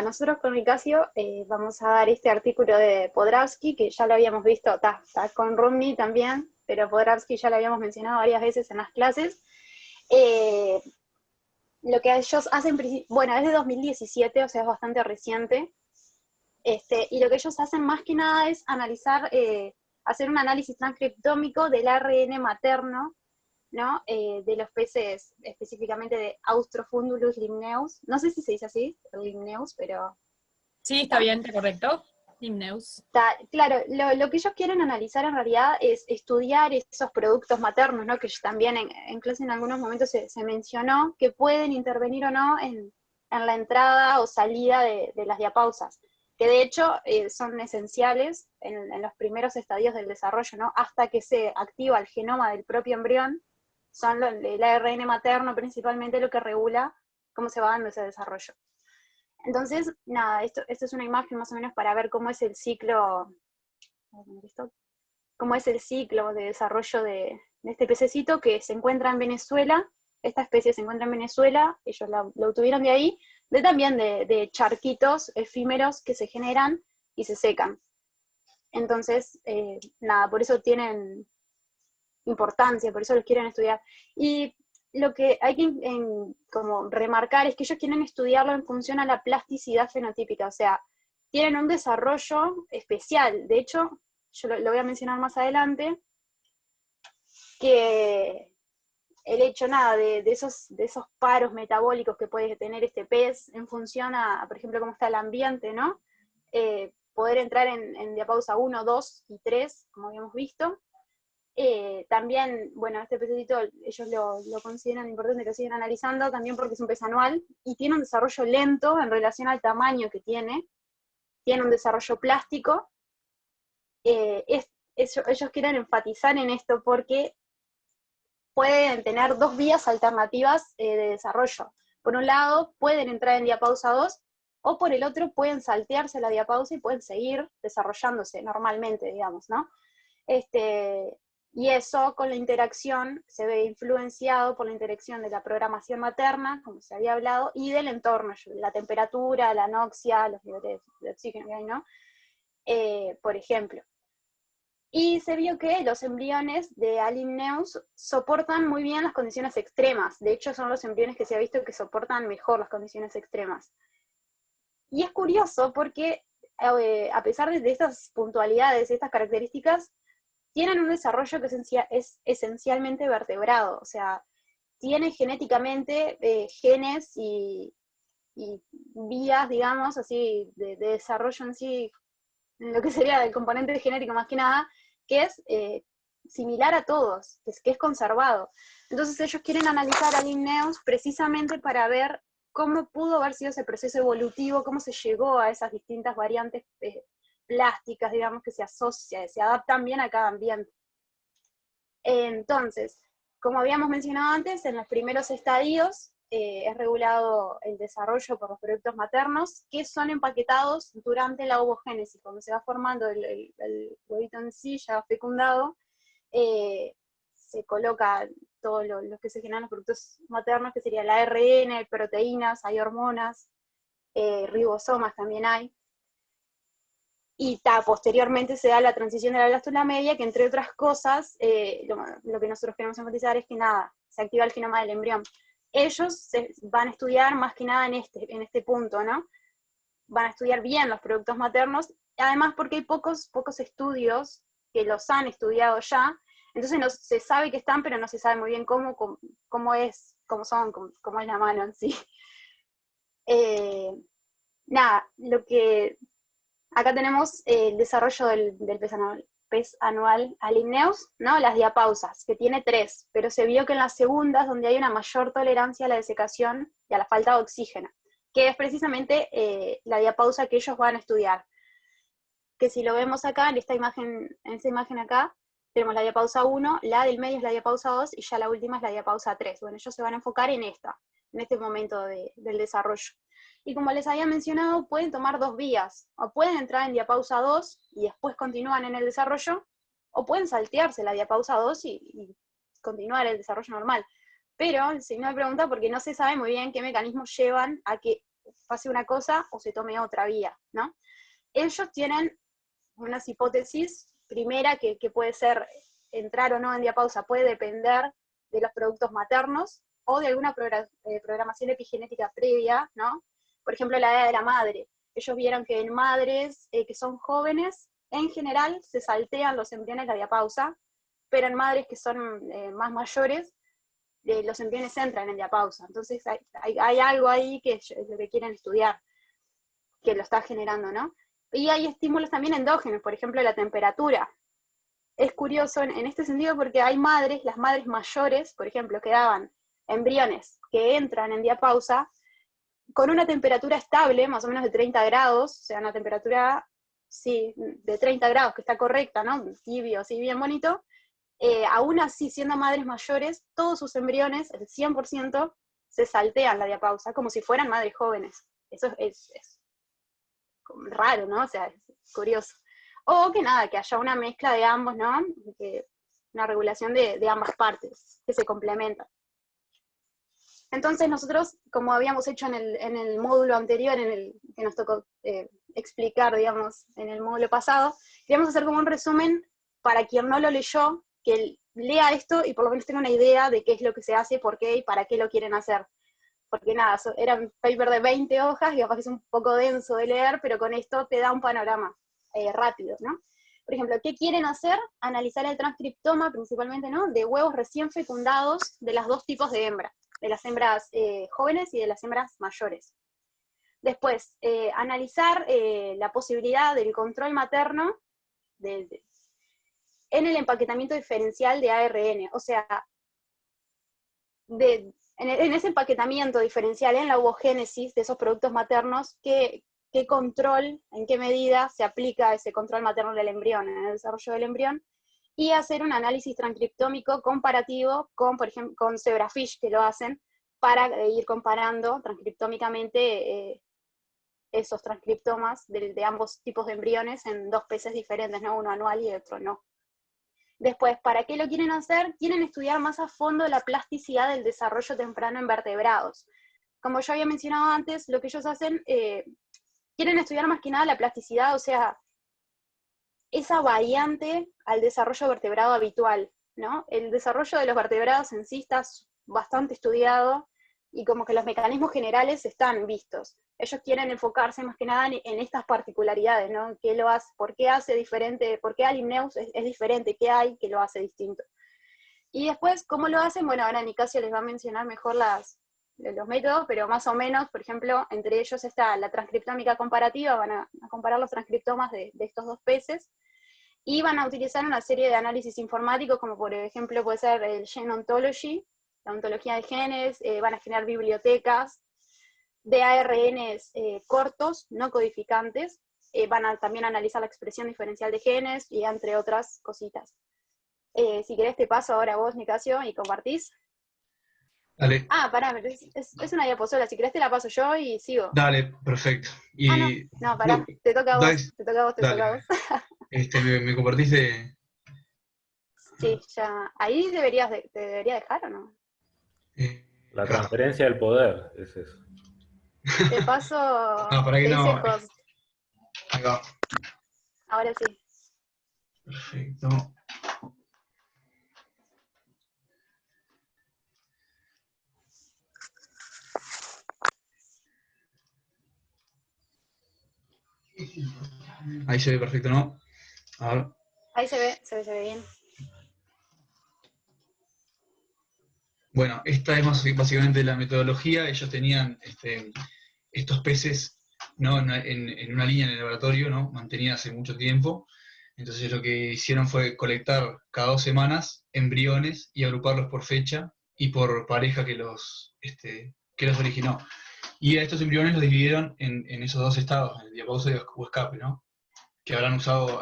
Nosotros con Nicasio vamos a dar este artículo de Podravsky, que ya lo habíamos visto, está con Rumni también, pero Podravsky ya lo habíamos mencionado varias veces en las clases. Eh, lo que ellos hacen, bueno, es de 2017, o sea, es bastante reciente, y lo que ellos hacen más que nada es analizar, hacer un análisis transcriptómico del ARN materno, ¿no? De los peces, específicamente de Austrofundulus limneus. No sé si se dice así, limneus, pero Sí, está está. bien, está correcto. Limneus. Claro, lo que ellos quieren analizar en realidad es estudiar esos productos maternos, ¿no? Que también en clase en algunos momentos se mencionó que pueden intervenir o no en la entrada o salida de las diapausas, que de hecho son esenciales en los primeros estadios del desarrollo, ¿no? Hasta que se activa el genoma del propio embrión, son el ARN materno principalmente lo que regula cómo se va dando ese desarrollo. Entonces, nada, esto es una imagen más o menos para ver cómo es el ciclo, cómo es el ciclo de desarrollo de este pececito que se encuentra en Venezuela. Esta especie se encuentra en Venezuela, ellos lo obtuvieron de ahí, también de charquitos efímeros que se generan y se secan. Entonces, nada, por eso tienen importancia, por eso los quieren estudiar. Y lo que hay que como remarcar es que ellos quieren estudiarlo en función a la plasticidad fenotípica, o sea, tienen un desarrollo especial. De hecho, yo lo voy a mencionar más adelante, que el hecho nada de esos paros metabólicos que puede tener este pez en función a, por ejemplo, cómo está el ambiente, ¿no? Poder entrar en diapausa 1, 2 y 3, como habíamos visto. También, bueno, este pececito ellos lo consideran importante, lo siguen analizando, también porque es un pez anual y tiene un desarrollo lento en relación al tamaño que tiene un desarrollo plástico. Ellos quieren enfatizar en esto porque pueden tener dos vías alternativas de desarrollo. Por un lado, pueden entrar en diapausa 2, o por el otro, pueden saltearse la diapausa y pueden seguir desarrollándose normalmente, digamos, ¿no? Y eso con la interacción se ve influenciado por la interacción de la programación materna, como se había hablado, y del entorno, la temperatura, la anoxia, los niveles de oxígeno que hay, ¿no? Por ejemplo. Y se vio que los embriones de A. limneus soportan muy bien las condiciones extremas. De hecho, son los embriones que se ha visto que soportan mejor las condiciones extremas. Y es curioso porque, a pesar de estas puntualidades, estas características, tienen un desarrollo que es esencialmente vertebrado, o sea, tienen genéticamente genes y vías, digamos, así, de desarrollo en sí, en lo que sería el componente genético más que nada, que es similar a todos, que es conservado. Entonces ellos quieren analizar a limneus precisamente para ver cómo pudo haber sido ese proceso evolutivo, cómo se llegó a esas distintas variantes plásticas, digamos, que se adaptan bien a cada ambiente. Entonces, como habíamos mencionado antes, en los primeros estadios es regulado el desarrollo por los productos maternos que son empaquetados durante la ovogénesis, cuando se va formando el huevito en sí, ya fecundado, se coloca todo lo que se generan los productos maternos, que sería el ARN, proteínas, hay hormonas, ribosomas también hay. Y posteriormente se da la transición de la blástula media, que entre otras cosas, lo que nosotros queremos enfatizar es que nada, se activa el genoma del embrión. Ellos van a estudiar más que nada en este punto, ¿no? Van a estudiar bien los productos maternos, además porque hay pocos estudios que los han estudiado ya, entonces no, se sabe que están, pero no se sabe muy bien cómo es la mano en sí. Nada, acá tenemos el desarrollo del pez anual A. limneus, ¿no? Las diapausas, que tiene 3, pero se vio que en las segundas, donde hay una mayor tolerancia a la desecación y a la falta de oxígeno, que es precisamente la diapausa que ellos van a estudiar. Que si lo vemos acá, en esta imagen acá, tenemos la diapausa 1, la del medio es la diapausa 2, y ya la última es la diapausa 3. Bueno, ellos se van a enfocar en este momento del desarrollo. Y como les había mencionado, pueden tomar dos vías, o pueden entrar en diapausa 2 y después continúan en el desarrollo, o pueden saltearse la diapausa 2 y continuar el desarrollo normal. Pero el señor me pregunta porque no se sabe muy bien qué mecanismos llevan a que pase una cosa o se tome otra vía, ¿no? Ellos tienen unas hipótesis, primera que puede ser entrar o no en diapausa, puede depender de los productos maternos o de alguna programación epigenética previa, ¿no? Por ejemplo, la edad de la madre. Ellos vieron que en madres que son jóvenes, en general, se saltean los embriones la diapausa, pero en madres que son más mayores, los embriones entran en diapausa. Entonces hay algo ahí que es lo que quieren estudiar, que lo está generando, ¿no? Y hay estímulos también endógenos, por ejemplo, la temperatura. Es curioso en este sentido porque hay madres, las madres mayores, por ejemplo, que daban embriones que entran en diapausa con una temperatura estable, más o menos de 30 grados, o sea, una temperatura, sí, de 30 grados, que está correcta, ¿no? Tibio, así bien bonito. Aún así, siendo madres mayores, todos sus embriones, el 100%, se saltean la diapausa, como si fueran madres jóvenes. Eso es raro, ¿no? O sea, es curioso. O que nada, que haya una mezcla de ambos, ¿no? Una regulación de ambas partes, que se complementan. Entonces nosotros, como habíamos hecho en el módulo anterior, que nos tocó explicar, digamos, en el módulo pasado, queríamos hacer como un resumen para quien no lo leyó, que lea esto y por lo menos tenga una idea de qué es lo que se hace, por qué y para qué lo quieren hacer. Porque nada, era un paper de 20 hojas, y capaz que es un poco denso de leer, pero con esto te da un panorama rápido, ¿no? Por ejemplo, ¿qué quieren hacer? Analizar el transcriptoma, principalmente, ¿no? De huevos recién fecundados de los dos tipos de hembra, de las hembras jóvenes y de las hembras mayores. Después, analizar la posibilidad del control materno en el empaquetamiento diferencial de ARN, o sea, en ese empaquetamiento diferencial, en la ovogénesis de esos productos maternos, ¿qué control, en qué medida se aplica ese control materno del embrión, en el desarrollo del embrión? Y hacer un análisis transcriptómico comparativo con, por ejemplo, con Zebrafish, que lo hacen, para ir comparando transcriptómicamente esos transcriptomas de ambos tipos de embriones en dos peces diferentes, ¿no? Uno anual y otro no. Después, ¿para qué lo quieren hacer? Quieren estudiar más a fondo la plasticidad del desarrollo temprano en vertebrados. Como yo había mencionado antes, lo que ellos hacen, quieren estudiar más que nada la plasticidad, o sea, esa variante al desarrollo vertebrado habitual, ¿no? El desarrollo de los vertebrados en sí está bastante estudiado, y como que los mecanismos generales están vistos. Ellos quieren enfocarse más que nada en estas particularidades, ¿no? ¿Qué lo hace? ¿Por qué hace diferente? ¿Por qué Alimneus es diferente? ¿Qué hay que lo hace distinto? Y después, ¿cómo lo hacen? Bueno, ahora Nicasio les va a mencionar mejor los métodos, pero más o menos, por ejemplo, entre ellos está la transcriptómica comparativa, van a comparar los transcriptomas de estos dos peces, y van a utilizar una serie de análisis informáticos, como por ejemplo puede ser el Gene Ontology, la ontología de genes, van a generar bibliotecas de ARNs cortos, no codificantes, van a también analizar la expresión diferencial de genes, y entre otras cositas. Si querés te paso ahora a vos, Nicasio, y compartís. Dale. Ah, pará, es una diapositiva, si querés te la paso yo y sigo. Dale, perfecto. No, pará, te toca a vos, te toca a vos, te toca a vos. ¿Me compartiste? Sí, ya, ahí te debería dejar, ¿o no? La transferencia del poder, es eso. Te paso, para que te dice no. Jos. Acá. Ahora sí. Perfecto. Ahí se ve perfecto, ¿no? A ver. Ahí se ve bien. Bueno, esta es básicamente la metodología. Ellos tenían estos peces, ¿no? en una línea en el laboratorio, ¿no? Mantenida hace mucho tiempo. Entonces lo que hicieron fue colectar cada 2 semanas embriones y agruparlos por fecha y por pareja que los originó. Y a estos embriones los dividieron en esos dos estados, el diapausa o escape, ¿no? Que habrán usado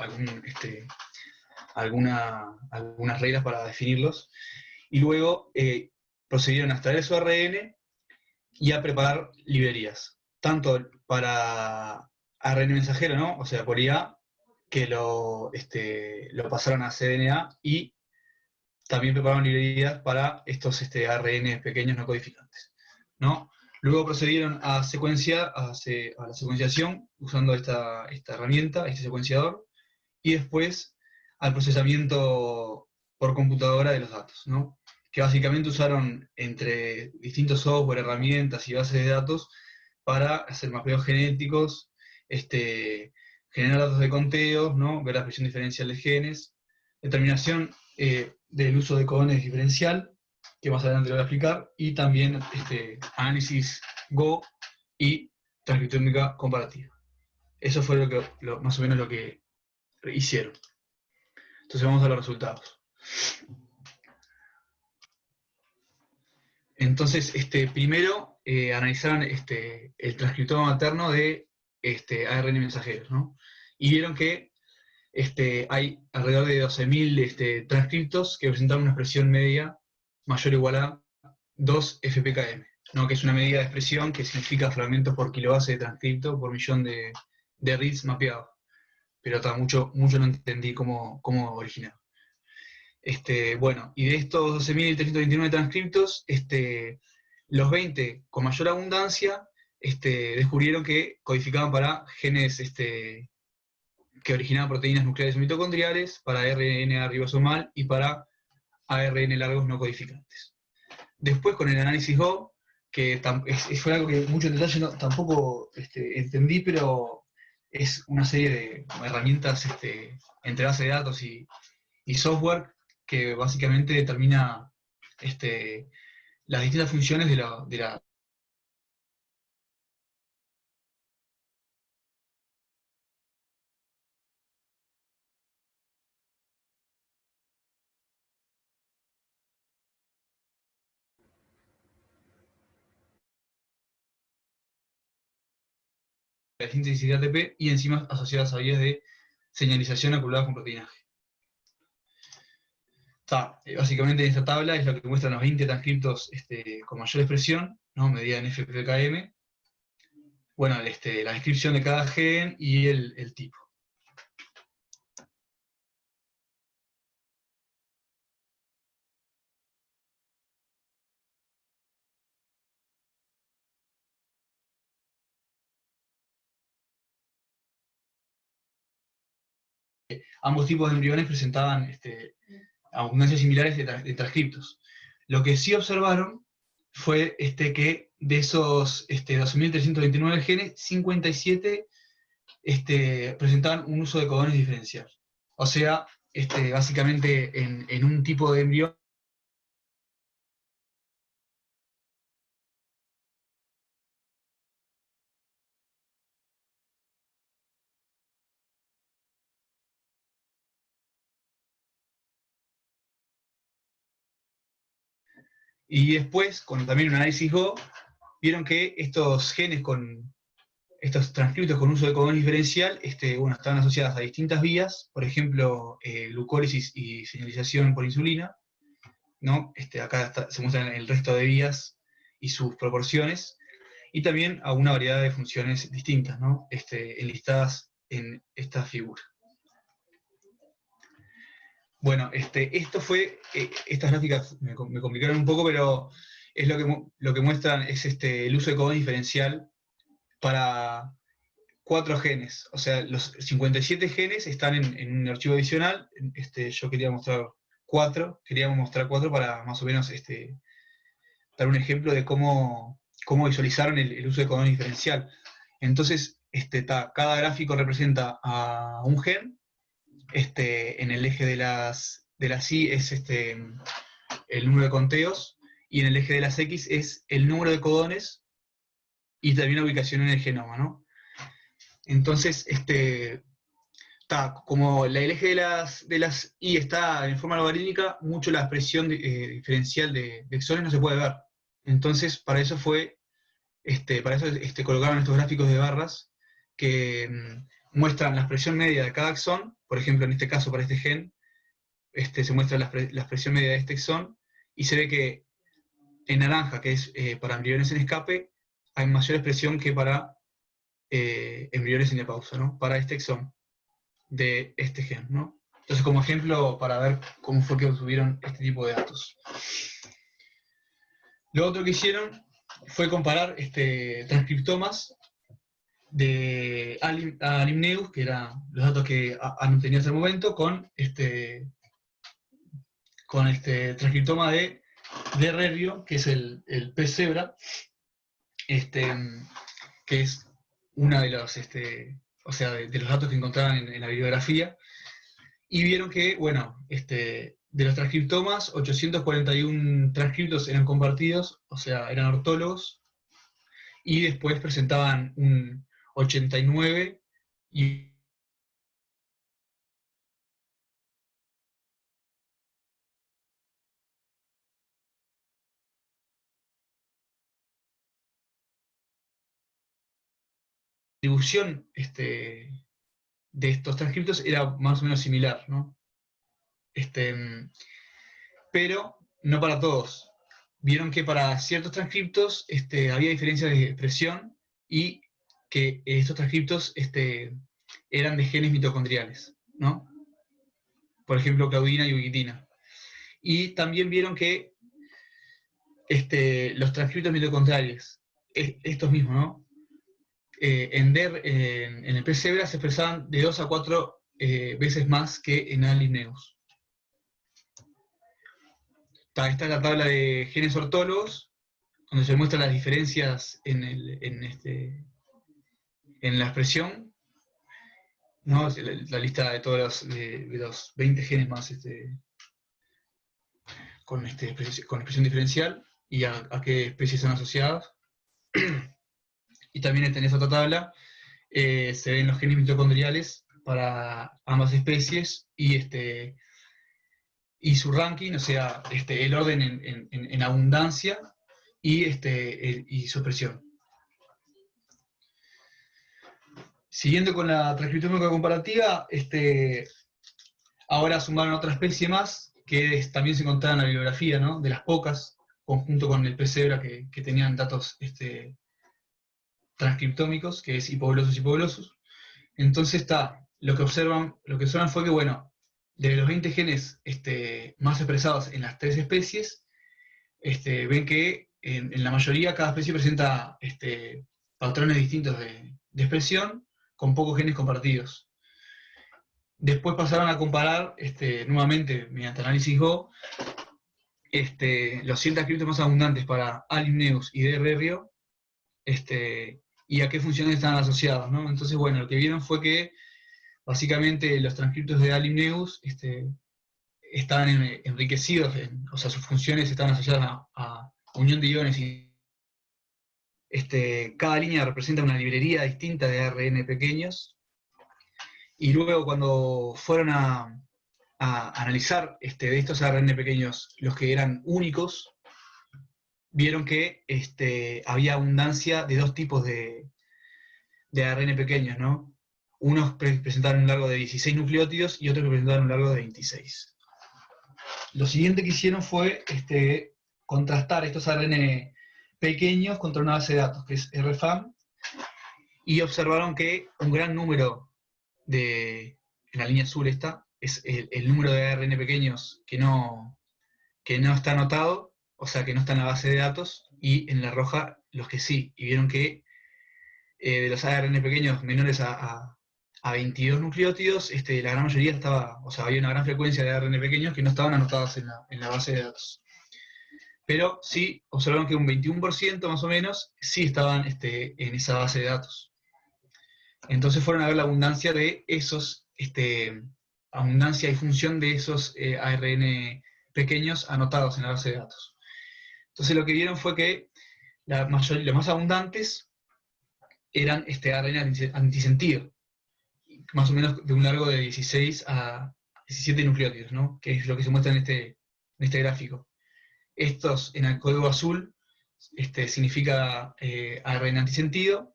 algunas reglas para definirlos. Y luego procedieron a extraer su ARN y a preparar librerías, tanto para ARN mensajero, ¿no? O sea, por IA, que lo pasaron a cDNA, y también prepararon librerías para estos ARN pequeños no codificantes, ¿no? Luego procedieron a secuenciar, a la secuenciación usando esta herramienta, este secuenciador, y después al procesamiento por computadora de los datos, ¿no? Que básicamente usaron entre distintos software, herramientas y bases de datos para hacer mapeos genéticos, generar datos de conteo, ¿no? Ver la expresión diferencial de genes, determinación del uso de codones diferencial, que más adelante lo voy a explicar, y también análisis Go y transcriptómica comparativa. Eso fue más o menos lo que hicieron. Entonces vamos a los resultados. Entonces, primero analizaron el transcriptoma materno de ARN mensajeros, ¿no? Y vieron que hay alrededor de 12.000 transcriptos que presentan una expresión media mayor o igual a 2 FPKM, ¿no? Que es una medida de expresión que significa fragmentos por kilobase de transcripto por millón de reads mapeados. Pero mucho no entendí cómo originar. Bueno, y de estos 12.329 transcriptos, los 20 con mayor abundancia descubrieron que codificaban para genes que originaban proteínas nucleares mitocondriales, para RNA ribosomal y para ARN largos no codificantes. Después, con el análisis Go, que fue algo que mucho en detalle tampoco entendí, pero es una serie de herramientas entre base de datos y software que básicamente determina las distintas funciones de la síntesis de ATP y enzimas asociadas a vías de señalización acumuladas con proteínaje. Básicamente en esta tabla es lo que muestran los 20 transcriptos con mayor expresión, ¿no? Medida en FPKM. Bueno, la descripción de cada gen y el tipo. Ambos tipos de embriones presentaban abundancias similares de transcriptos. Lo que sí observaron fue que de esos 12.329 genes, 57 presentaban un uso de codones diferencial. O sea, básicamente en un tipo de embrión y después, con también un análisis Go, vieron que estos genes estos transcriptos con uso de codón diferencial, estaban asociadas a distintas vías, por ejemplo, glucólisis y señalización por insulina, ¿no? Acá se muestran el resto de vías y sus proporciones, y también a una variedad de funciones distintas, ¿no? Enlistadas en esta figura. Bueno, estas gráficas me complicaron un poco, pero es lo que muestran es el uso de codón diferencial para 4 genes. O sea, los 57 genes están en un archivo adicional. Yo quería mostrar 4, queríamos mostrar 4 para más o menos dar un ejemplo de cómo visualizaron el uso de codón diferencial. Entonces, cada gráfico representa a un gen. En el eje de las Y es el número de conteos, y en el eje de las X es el número de codones y también la ubicación en el genoma, ¿no? Entonces, como el eje de las Y está en forma logarítmica, mucho la expresión diferencial de exones no se puede ver. Entonces, para eso colocaron estos gráficos de barras que muestran la expresión media de cada exón. Por ejemplo, en este caso, para este gen, se muestra la expresión media de este exón, y se ve que en naranja, que es para embriones en escape, hay mayor expresión que para embriones en diapausa, ¿no? Para este exón de este gen, ¿no? Entonces, como ejemplo, para ver cómo fue que obtuvieron este tipo de datos. Lo otro que hicieron fue comparar transcriptomas de Alimneus, que eran los datos que han tenido hasta el momento, con transcriptoma de Rerio, que es el pez cebra, que es una de los, de los datos que encontraban en la bibliografía, y vieron que, bueno, de los transcriptomas, 841 transcriptos eran compartidos, o sea, eran ortólogos, y después presentaban un 89 y la distribución de estos transcriptos era más o menos similar, ¿no? Pero no para todos. Vieron que para ciertos transcriptos había diferencias de expresión y que estos transcriptos eran de genes mitocondriales, ¿no? Por ejemplo, claudina y ubiquitina. Y también vieron que los transcriptos mitocondriales, estos mismos, ¿no? En el pez cebra se expresaban de 2 a 4 veces más que en Alimneus. Esta es la tabla de genes ortólogos, donde se muestran las diferencias en la expresión, ¿no? La lista de todos los 20 genes más con expresión diferencial y a qué especies son asociadas. Y también en esa otra tabla se ven los genes mitocondriales para ambas especies y su ranking, o sea, el orden en abundancia y su expresión. Siguiendo con la transcriptómica comparativa, ahora sumaron otra especie más, que también se encontraba en la bibliografía, ¿no? De las pocas, conjunto con el pez cebra que tenían datos transcriptómicos, que es Hipoglossus. Entonces lo que observan fue que, bueno, de los 20 genes más expresados en las 3 especies, ven que en la mayoría cada especie presenta patrones distintos de expresión, con pocos genes compartidos. Después pasaron a comparar, nuevamente, mediante análisis Go, los 100 transcriptos más abundantes para Alimneus y de Rerio, y a qué funciones estaban asociados, ¿no? Entonces, bueno, lo que vieron fue que, básicamente, los transcriptos de Alimneus estaban enriquecidos, o sea, sus funciones estaban asociadas a unión de iones, y cada línea representa una librería distinta de ARN pequeños, y luego cuando fueron a analizar de estos ARN pequeños los que eran únicos, vieron que había abundancia de 2 tipos de ARN pequeños, ¿no? Unos presentaron un largo de 16 nucleótidos y otros que presentaron un largo de 26. Lo siguiente que hicieron fue contrastar estos ARN pequeños contra una base de datos, que es RFAM, y observaron que un gran número en la línea azul es el número de ARN pequeños que no está anotado, o sea, que no está en la base de datos, y en la roja los que sí. Y vieron que de los ARN pequeños menores a 22 nucleótidos, la gran mayoría estaba, o sea, había una gran frecuencia de ARN pequeños que no estaban anotados en la base de datos. Pero sí observaron que un 21% más o menos sí estaban en esa base de datos. Entonces fueron a ver la abundancia de esos, abundancia y función de esos ARN pequeños anotados en la base de datos. Entonces lo que vieron fue que los más abundantes eran ARN antisentido, más o menos de un largo de 16 a 17 nucleótidos, ¿no? Que es lo que se muestra en este gráfico. Estos, en el código azul, significa ARN antisentido,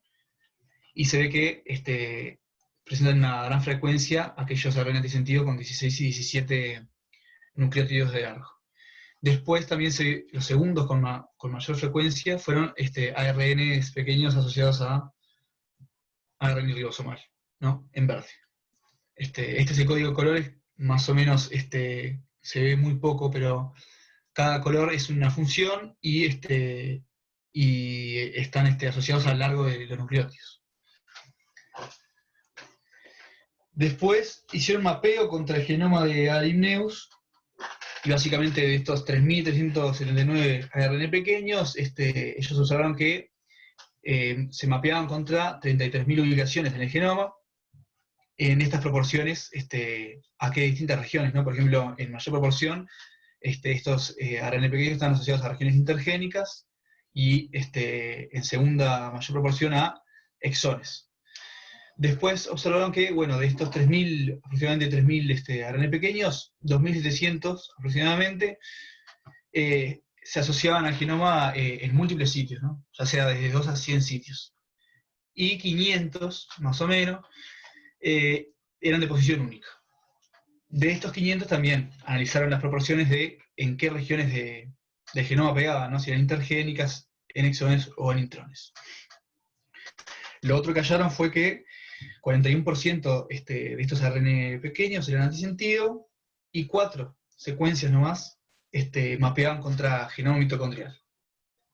y se ve que presentan una gran frecuencia aquellos ARN antisentido con 16 y 17 nucleótidos de largo. Después también los segundos con mayor frecuencia fueron ARNs pequeños asociados a ARN ribosomal, ¿no? En verde. Este es el código de colores, más o menos se ve muy poco, pero cada color es una función y y están asociados a lo largo de los nucleótidos. Después hicieron mapeo contra el genoma de Adimneus, y básicamente de estos 3.379 ARN pequeños, ellos observaron que se mapeaban contra 33.000 ubicaciones en el genoma, en estas proporciones a qué distintas regiones, ¿no? Por ejemplo, en mayor proporción, estos ARN pequeños están asociados a regiones intergénicas, y en segunda mayor proporción a exones. Después observaron que, bueno, de estos 3.000, aproximadamente 3.000 ARN pequeños, 2.700 aproximadamente, se asociaban al genoma en múltiples sitios, ¿no? Ya sea desde 2 a 100 sitios. Y 500, más o menos, eran de posición única. De estos 500 también analizaron las proporciones de en qué regiones del genoma pegaban, ¿no? Si eran intergénicas, en exones o en intrones. Lo otro que hallaron fue que 41% de estos ARN pequeños eran antisentido, y 4 secuencias nomás mapeaban contra genoma mitocondrial.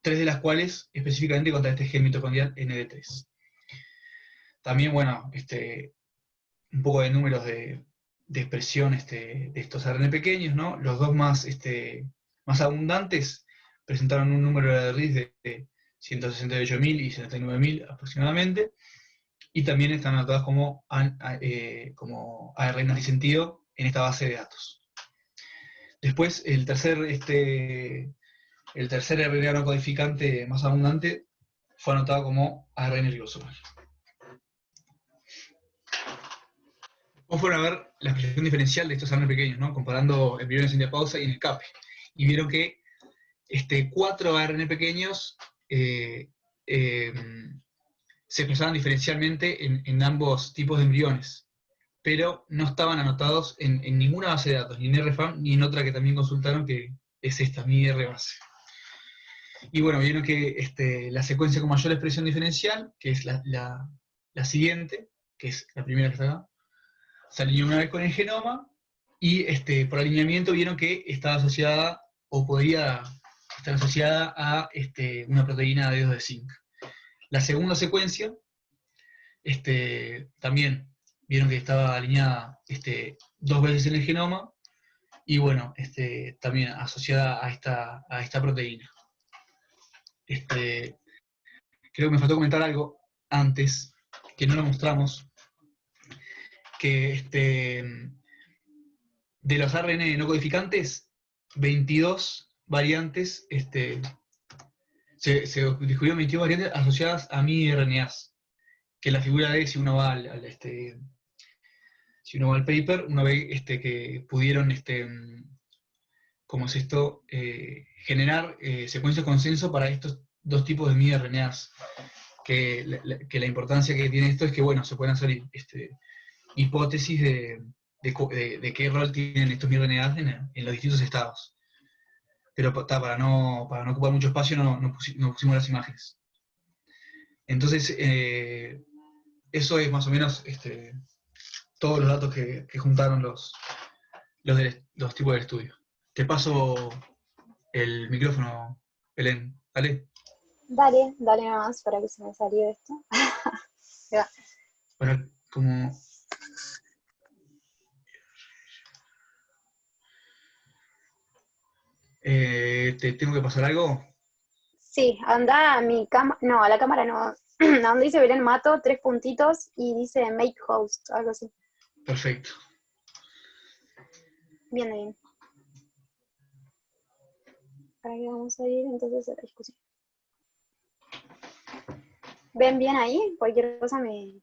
3 de las cuales específicamente contra este gen mitocondrial ND3. También, bueno, un poco de números de expresión de estos ARN pequeños, ¿no? Los dos más abundantes presentaron un número de RIS de 168.000 y 79.000 aproximadamente, y también están anotadas como ARN antisentido en esta base de datos. Después, el tercer RNA no codificante más abundante fue anotado como ARN ribosomal. Vamos a ver la expresión diferencial de estos ARN pequeños, ¿no? Comparando embriones en diapausa y en escape. Y vieron que 4 ARN pequeños se expresaban diferencialmente en ambos tipos de embriones, pero no estaban anotados en ninguna base de datos, ni en RFAM, ni en otra que también consultaron, que es esta, mi RBase. Y bueno, vieron que la secuencia con mayor expresión diferencial, que es la siguiente, que es la primera que está acá, se alineó una vez con el genoma, y por alineamiento vieron que estaba asociada, o podría estar asociada a una proteína de dedos de zinc. La segunda secuencia, también vieron que estaba alineada 2 veces en el genoma, y bueno, también asociada a esta proteína. Creo que me faltó comentar algo antes, que no lo mostramos, que de los ARN no codificantes, 22 variantes, se descubrieron 22 variantes asociadas a miRNAs, que la figura de, si uno va al paper, uno ve que pudieron, ¿cómo es esto?, generar secuencias de consenso para estos 2 tipos de miRNAs. Que la importancia que tiene esto es que, bueno, se pueden hacer hipótesis de qué rol tienen estos miRNAs en los distintos estados. Pero para no ocupar mucho espacio no pusimos las imágenes. Entonces, eso es más o menos todos los datos que juntaron los tipos del estudio. Te paso el micrófono, Belén. ¿Vale? Dale nomás para que se me salió esto. Ya. Para como... ¿te tengo que pasar algo? Sí, anda a mi cámara, no, a la cámara no, a donde dice Belén Mato, 3 puntitos, y dice Make Host, algo así. Perfecto. Bien. ¿Para qué vamos a ir entonces a la discusión? ¿Ven bien ahí? Cualquier cosa me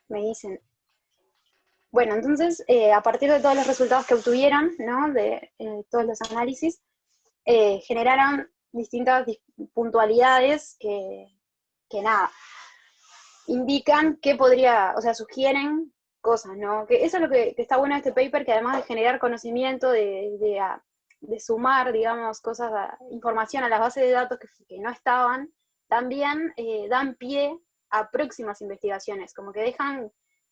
dicen. Bueno, entonces, a partir de todos los resultados que obtuvieron, ¿no?, de todos los análisis, generaron distintas puntualidades que nada, indican que podría, o sea, sugieren cosas, ¿no? Que eso es lo que está bueno de este paper, que además de generar conocimiento, de sumar, digamos, información a las bases de datos que no estaban, también dan pie a próximas investigaciones, como que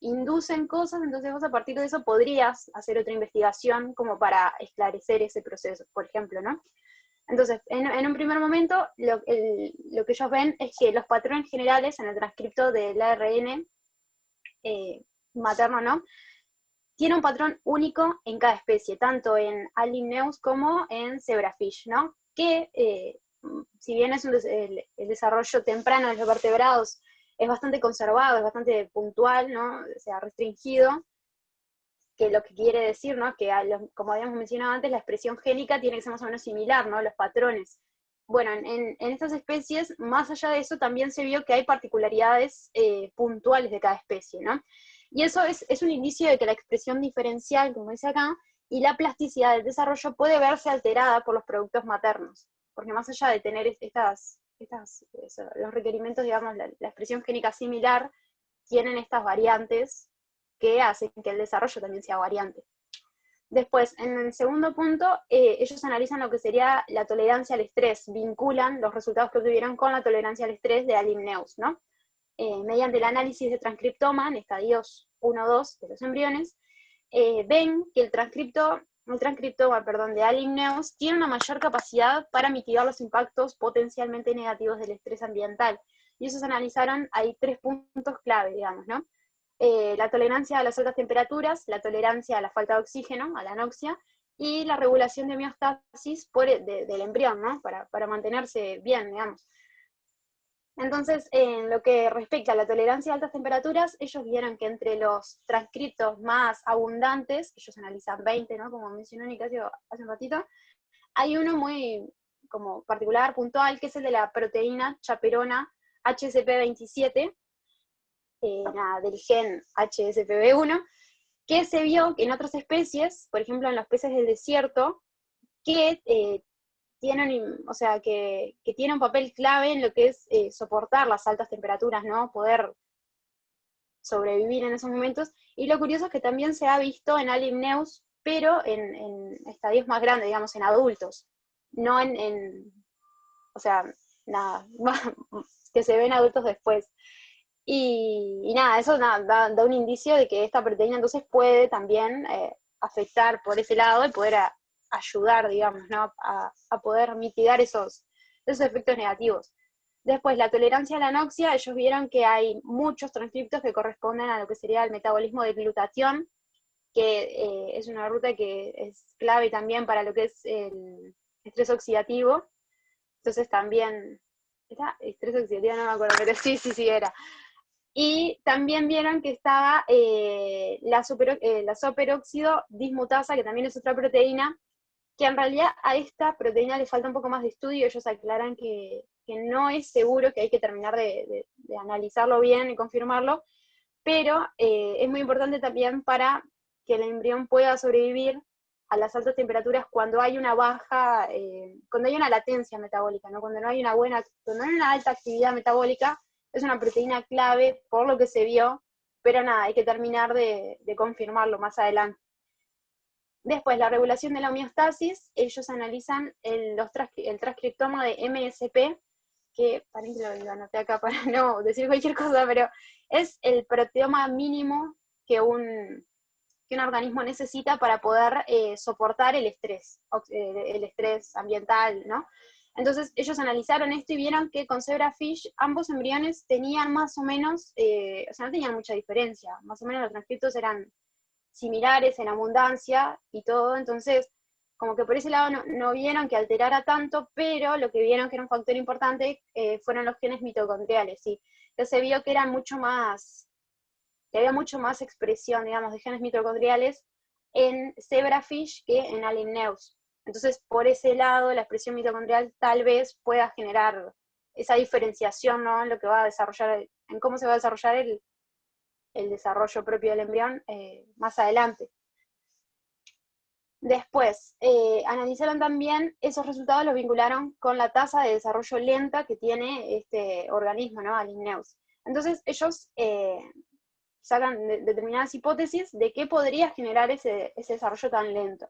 inducen cosas, entonces vos a partir de eso podrías hacer otra investigación como para esclarecer ese proceso, por ejemplo, ¿no? Entonces, en un primer momento, lo que ellos ven es que los patrones generales en el transcripto del ARN materno, ¿no?, tiene un patrón único en cada especie, tanto en Allimneus como en Zebrafish, ¿no? Que si bien es el desarrollo temprano de los vertebrados es bastante conservado, es bastante puntual, ¿no?, o sea, restringido, que lo que quiere decir, ¿no?, que como habíamos mencionado antes, la expresión génica tiene que ser más o menos similar, ¿no?, los patrones. Bueno, en estas especies, más allá de eso, también se vio que hay particularidades puntuales de cada especie, ¿no? Y eso es un indicio de que la expresión diferencial, como dice acá, y la plasticidad del desarrollo puede verse alterada por los productos maternos, porque más allá de tener los requerimientos, digamos, la expresión génica similar, tienen estas variantes que hacen que el desarrollo también sea variante. Después, en el segundo punto, ellos analizan lo que sería la tolerancia al estrés, vinculan los resultados que obtuvieron con la tolerancia al estrés de Allimneus, ¿no? Mediante el análisis de transcriptoma en estadios 1-2 de los embriones, ven que el transcriptoma de Allimneus tiene una mayor capacidad para mitigar los impactos potencialmente negativos del estrés ambiental. Y esos analizaron, hay 3 puntos clave, digamos, ¿no? La tolerancia a las altas temperaturas, la tolerancia a la falta de oxígeno, a la anoxia, y la regulación de homeostasis del embrión, ¿no?, para mantenerse bien, digamos. Entonces, en lo que respecta a la tolerancia a altas temperaturas, ellos vieron que entre los transcriptos más abundantes, ellos analizan 20, ¿no?, como mencionó Nicasio hace un ratito, hay uno muy como particular, puntual, que es el de la proteína chaperona HSP27, del gen HSPB1, que se vio que en otras especies, por ejemplo en los peces del desierto, que tienen un papel clave en lo que es soportar las altas temperaturas, ¿no?, poder sobrevivir en esos momentos. Y lo curioso es que también se ha visto en Allimneus, pero en estadios más grandes, digamos, en adultos, no o sea, nada, que se ven adultos después. Y nada, eso da un indicio de que esta proteína entonces puede también afectar por ese lado y poder ayudar, digamos, ¿no?, a poder mitigar esos efectos negativos. Después, la tolerancia a la anoxia, ellos vieron que hay muchos transcriptos que corresponden a lo que sería el metabolismo de glutatión, que es una ruta que es clave también para lo que es el estrés oxidativo. Entonces también, ¿era estrés oxidativo? No me acuerdo, pero sí era. Y también vieron que estaba la superóxido dismutasa, que también es otra proteína, que en realidad a esta proteína le falta un poco más de estudio. Ellos aclaran que no es seguro, que hay que terminar de analizarlo bien y confirmarlo, pero es muy importante también para que el embrión pueda sobrevivir a las altas temperaturas cuando hay una baja, cuando hay una latencia metabólica, ¿no?, cuando no hay una alta actividad metabólica. Es una proteína clave por lo que se vio, pero nada, hay que terminar de confirmarlo más adelante. Después, la regulación de la homeostasis, ellos analizan el transcriptoma de MSP, que, lo anoté acá para no decir cualquier cosa, pero es el proteoma mínimo que un organismo necesita para poder soportar el estrés ambiental, ¿no? Entonces ellos analizaron esto y vieron que con Zebrafish ambos embriones tenían más o menos, no tenían mucha diferencia, más o menos los transcriptos eran similares en abundancia y todo. Entonces como que por ese lado no vieron que alterara tanto, pero lo que vieron que era un factor importante fueron los genes mitocondriales, ¿sí? Entonces se vio que era que había mucho más expresión, digamos, de genes mitocondriales en Zebrafish que en Allimneus. Entonces, por ese lado, la expresión mitocondrial tal vez pueda generar esa diferenciación, ¿no?, en lo que va a desarrollar, en cómo se va a desarrollar el desarrollo propio del embrión más adelante. Después, analizaron también esos resultados, los vincularon con la tasa de desarrollo lenta que tiene este organismo, ¿no?, Allimneus. Entonces, ellos sacan determinadas hipótesis de qué podría generar ese desarrollo tan lento.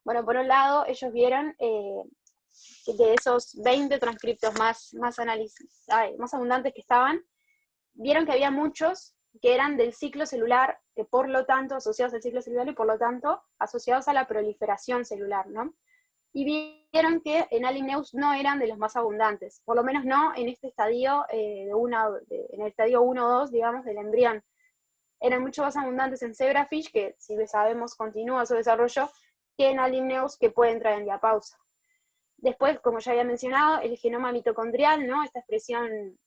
Bueno, por un lado, ellos vieron que de esos 20 transcriptos más abundantes que estaban, vieron que había muchos que eran del ciclo celular, que por lo tanto, asociados al ciclo celular y por lo tanto, asociados a la proliferación celular, ¿no? y vieron que en Alimneus no eran de los más abundantes, por lo menos no en este estadio, en el estadio 1 o 2, digamos, del embrión. Eran mucho más abundantes en zebrafish, que si sabemos continúa su desarrollo, que en Alimneus, que puede entrar en diapausa. Después, como ya había mencionado, el genoma mitocondrial, ¿no? Esta expresión,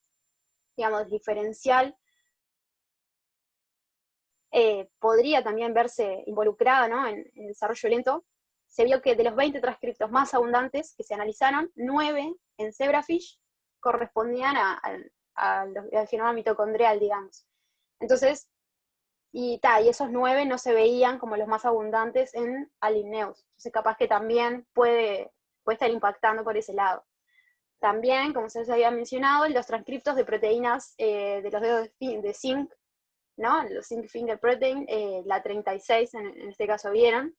digamos, diferencial, podría también verse involucrada, ¿no? en el desarrollo lento. Se vio que de los 20 transcriptos más abundantes que se analizaron, 9 en zebrafish correspondían al genoma mitocondrial, digamos. Entonces, y esos 9 no se veían como los más abundantes en Alimneus. Entonces capaz que también puede estar impactando por ese lado. También, como se les había mencionado, los transcriptos de proteínas de los dedos de zinc, ¿no? Los zinc finger protein, la 36 en este caso vieron,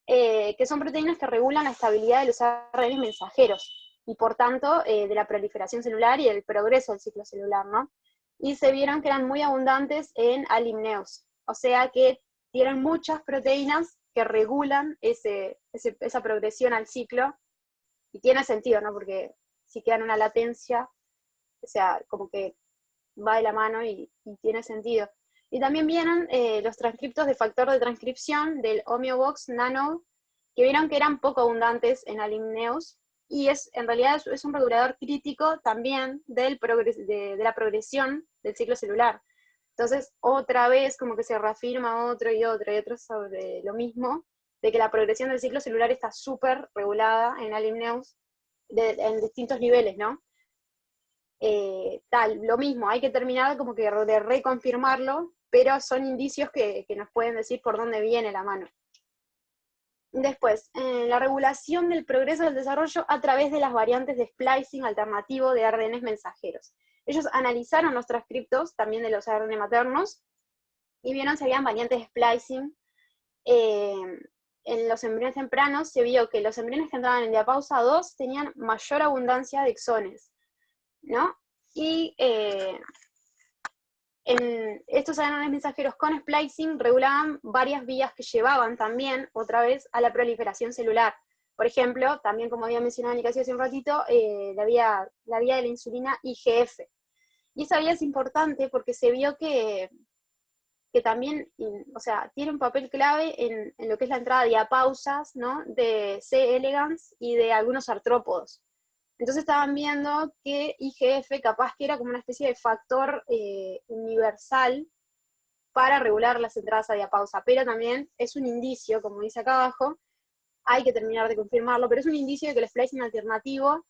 que son proteínas que regulan la estabilidad de los ARN mensajeros, y por tanto de la proliferación celular y el progreso del ciclo celular, ¿no? Y se vieron que eran muy abundantes en Alimneus, o sea que tienen muchas proteínas que regulan esa progresión al ciclo, y tiene sentido, ¿no? Porque si queda en una latencia, o sea, como que va de la mano y tiene sentido. Y también vieron los transcriptos de factor de transcripción del Homeobox Nano, que vieron que eran poco abundantes en Alimneus, y en realidad es un regulador crítico también de la progresión del ciclo celular. Entonces, otra vez como que se reafirma otro y otro sobre lo mismo, de que la progresión del ciclo celular está súper regulada en Alimneus en distintos niveles, ¿no? Lo mismo, hay que terminar como que de reconfirmarlo, pero son indicios que nos pueden decir por dónde viene la mano. Después, la regulación del progreso del desarrollo a través de las variantes de splicing alternativo de ARNs mensajeros. Ellos analizaron los transcriptos también de los ARN maternos, y vieron si habían variantes de splicing. En los embriones tempranos se vio que los embriones que entraban en diapausa 2 tenían mayor abundancia de exones, ¿no? Y en estos ARN mensajeros con splicing regulaban varias vías que llevaban también, otra vez, a la proliferación celular. Por ejemplo, también como había mencionado Nicasio hace un ratito, la vía de la insulina IGF. Y esa vía es importante porque se vio que también, o sea, tiene un papel clave en lo que es la entrada de diapausas, ¿no? De C. elegans y de algunos artrópodos. Entonces estaban viendo que IGF capaz que era como una especie de factor universal para regular las entradas a diapausa, pero también es un indicio, como dice acá abajo, hay que terminar de confirmarlo, pero es un indicio de que el splicing alternativo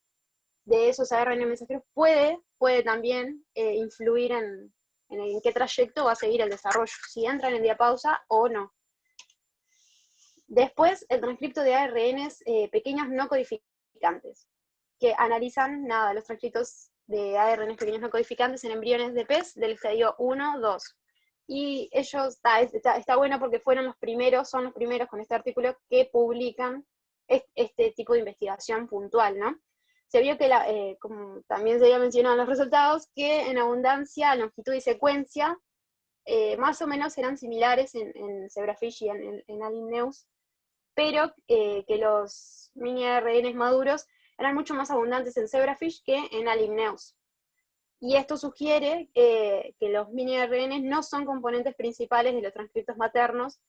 de esos ARN mensajeros puede también influir en qué trayecto va a seguir el desarrollo, si entran en diapausa o no. Después, el transcripto de ARNs pequeños no codificantes, que analizan los transcriptos de ARNs pequeños no codificantes en embriones de pez del estadio 1-2. Y ellos, está bueno porque son los primeros con este artículo que publican este tipo de investigación puntual, ¿no? Se vio que, como también se había mencionado en los resultados, que en abundancia, longitud y secuencia, más o menos eran similares en zebrafish y en Alimneus, pero que los mini ARNs maduros eran mucho más abundantes en zebrafish que en Alimneus. Y esto sugiere que los mini ARNs no son componentes principales de los transcriptos maternos,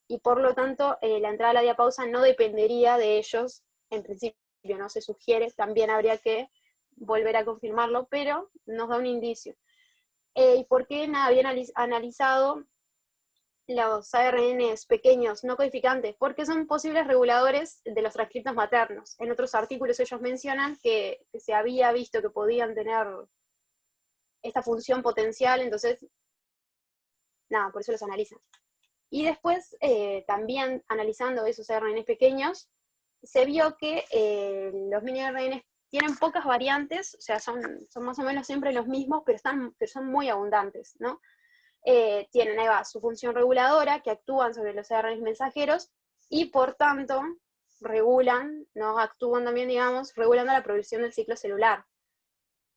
y por lo tanto la entrada a la diapausa no dependería de ellos en principio, no se sugiere, también habría que volver a confirmarlo, pero nos da un indicio. ¿Y por qué habían analizado los ARNs pequeños no codificantes? Porque son posibles reguladores de los transcriptos maternos. En otros artículos ellos mencionan que se había visto que podían tener esta función potencial, entonces, por eso los analizan. Y después, también analizando esos ARNs pequeños, se vio que los mini ARNs tienen pocas variantes, o sea, son más o menos siempre los mismos, pero son muy abundantes, ¿no? Tienen su función reguladora, que actúan sobre los ARNs mensajeros, y por tanto regulan, ¿no? Actúan también, digamos, regulando la progresión del ciclo celular.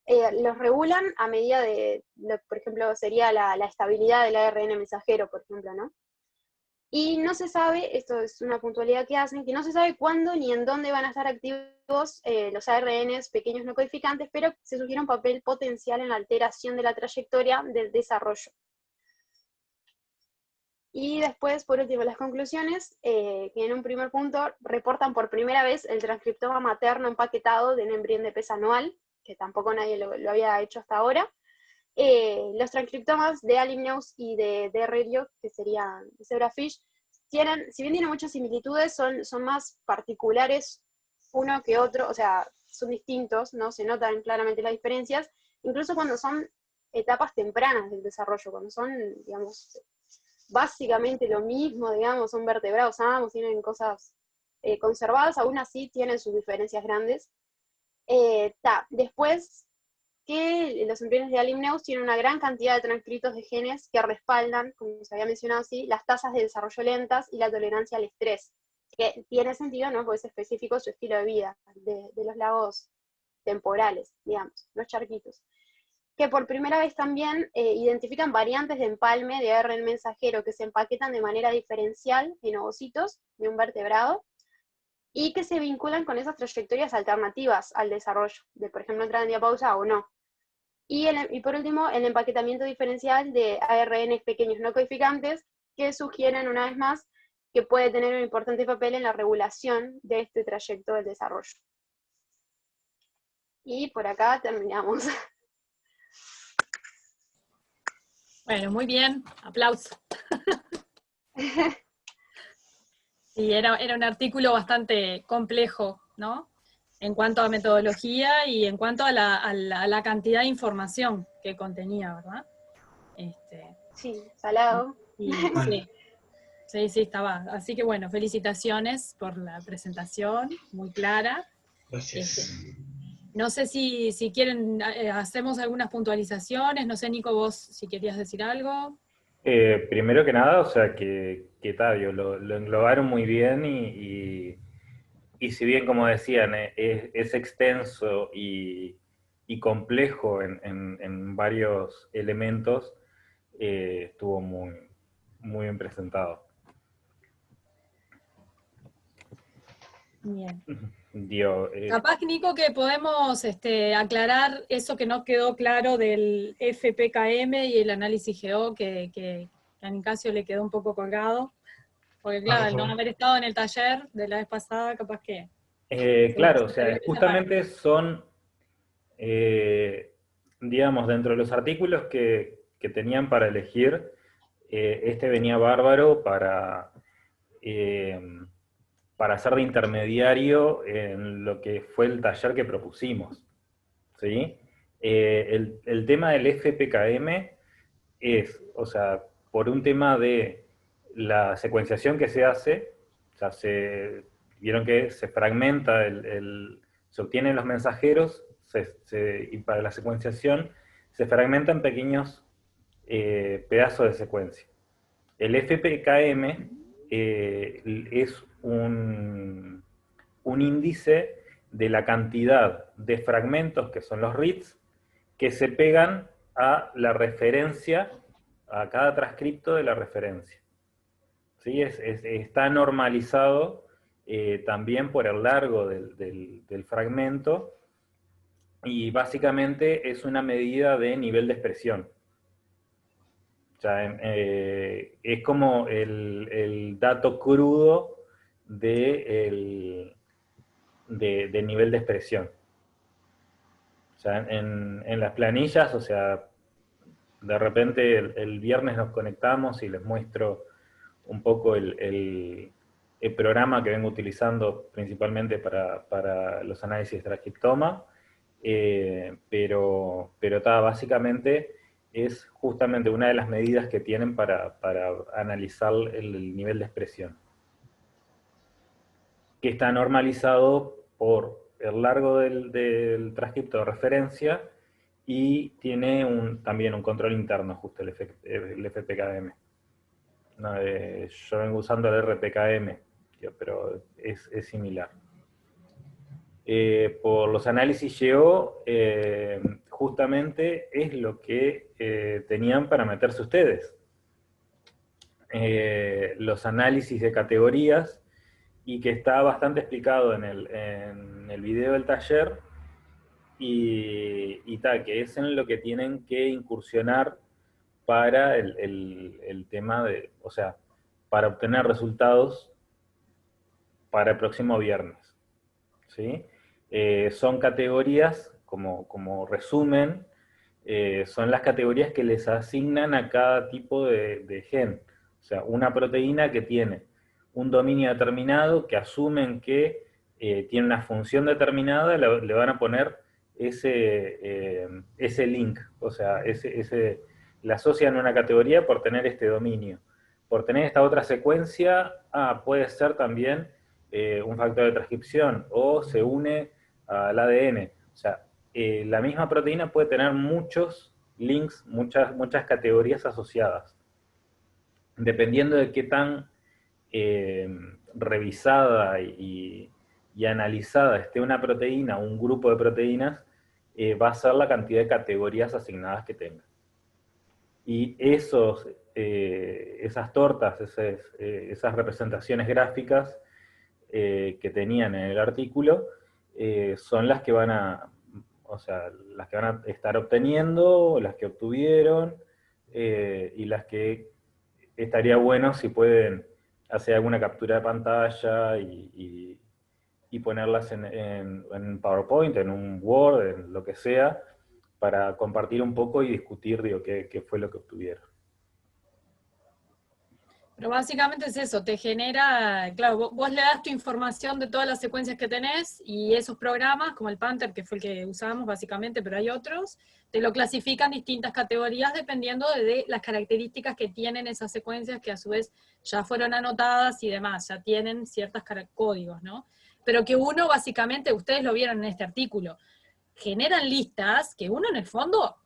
Los regulan a medida de, por ejemplo, sería la estabilidad del ARN mensajero, por ejemplo, ¿no? Y no se sabe, esto es una puntualidad que hacen, que no se sabe cuándo ni en dónde van a estar activos los ARNs pequeños no codificantes, pero se sugiere un papel potencial en la alteración de la trayectoria del desarrollo. Y después, por último, las conclusiones, que en un primer punto reportan por primera vez el transcriptoma materno empaquetado de un embrión de pez anual, que tampoco nadie lo había hecho hasta ahora. Los transcriptomas de Alimneus y de Rerio, que serían Zebrafish, si bien tienen muchas similitudes, son más particulares uno que otro, o sea, son distintos, ¿no? Se notan claramente las diferencias, incluso cuando son etapas tempranas del desarrollo, cuando son, digamos, básicamente lo mismo, digamos, son vertebrados ambos, tienen cosas conservadas, aún así tienen sus diferencias grandes. Después, que los embriones de Alimneus tienen una gran cantidad de transcritos de genes que respaldan, como se había mencionado así, las tasas de desarrollo lentas y la tolerancia al estrés, que tiene sentido, ¿no? Porque es específico su estilo de vida, de los lagos temporales, digamos, los charquitos. Que por primera vez también identifican variantes de empalme de ARN mensajero que se empaquetan de manera diferencial en ovocitos de un vertebrado, y que se vinculan con esas trayectorias alternativas al desarrollo, de por ejemplo entrar en diapausa o no. Y por último, el empaquetamiento diferencial de ARN pequeños no codificantes, que sugieren una vez más que puede tener un importante papel en la regulación de este trayecto del desarrollo. Y por acá terminamos. Bueno, muy bien, aplauso. Sí, era un artículo bastante complejo, ¿no? En cuanto a metodología y en cuanto a la cantidad de información que contenía, ¿verdad? Sí, salado. Y, sí, estaba. Así que bueno, felicitaciones por la presentación, muy clara. Gracias. No sé si quieren, hacemos algunas puntualizaciones, no sé, Nico, vos si querías decir algo. Primero que nada, o sea, que Tavio lo englobaron muy bien y si bien, como decían, es extenso y complejo en varios elementos, estuvo muy bien presentado. Bien. Capaz, Nico, que podemos aclarar eso que no quedó claro del FPKM y el análisis GO, que a Nicasio le quedó un poco colgado, porque claro, al no haber estado en el taller de la vez pasada, capaz que... claro, o sea, justamente son, digamos, dentro de los artículos que tenían para elegir, este venía bárbaro para ser de intermediario en lo que fue el taller que propusimos, ¿sí? El tema del FPKM es, o sea, por un tema de la secuenciación que se hace, o sea, vieron que se fragmenta, se obtienen los mensajeros, y para la secuenciación se fragmentan pequeños pedazos de secuencia. El FPKM es un índice de la cantidad de fragmentos, que son los reads, que se pegan a la referencia, a cada transcripto de la referencia. ¿Sí? Está normalizado también por el largo del fragmento, y básicamente es una medida de nivel de expresión. O sea, es como el dato crudo de nivel de expresión. O sea, en las planillas, o sea, de repente el viernes nos conectamos y les muestro un poco el programa que vengo utilizando principalmente para los análisis de transcriptoma, pero básicamente es justamente una de las medidas que tienen para analizar el nivel de expresión, que está normalizado por el largo del transcripto de referencia y tiene también un control interno, justo el FPKM. No, yo vengo usando el RPKM, pero es similar. Por los análisis GEO, justamente es lo que tenían para meterse ustedes. los análisis de categorías, y que está bastante explicado en el video del taller, y tal, que es en lo que tienen que incursionar para el tema de, o sea, para obtener resultados para el próximo viernes, ¿sí? Son categorías, como resumen, son las categorías que les asignan a cada tipo de gen. O sea, una proteína que tiene un dominio determinado, que asumen que tiene una función determinada, le van a poner ese link, o sea, le asocian una categoría por tener este dominio. Por tener esta otra secuencia, puede ser también un factor de transcripción, o se une al ADN. O sea, la misma proteína puede tener muchos links, muchas categorías asociadas. Dependiendo de qué tan revisada y analizada esté una proteína, un grupo de proteínas, va a ser la cantidad de categorías asignadas que tenga. Y esas tortas, esas representaciones gráficas que tenían en el artículo, son las que van a, o sea, las que van a estar obteniendo, las que obtuvieron, y las que estaría bueno si pueden hacer alguna captura de pantalla y ponerlas en PowerPoint, en un Word, en lo que sea, para compartir un poco y discutir, digo, qué fue lo que obtuvieron. Pero básicamente es eso, te genera, claro, vos le das tu información de todas las secuencias que tenés, y esos programas, como el Panther, que fue el que usamos básicamente, pero hay otros, te lo clasifican en distintas categorías dependiendo de las características que tienen esas secuencias, que a su vez ya fueron anotadas y demás, ya tienen ciertos códigos, ¿no? Pero que uno básicamente, ustedes lo vieron en este artículo, generan listas que uno en el fondo,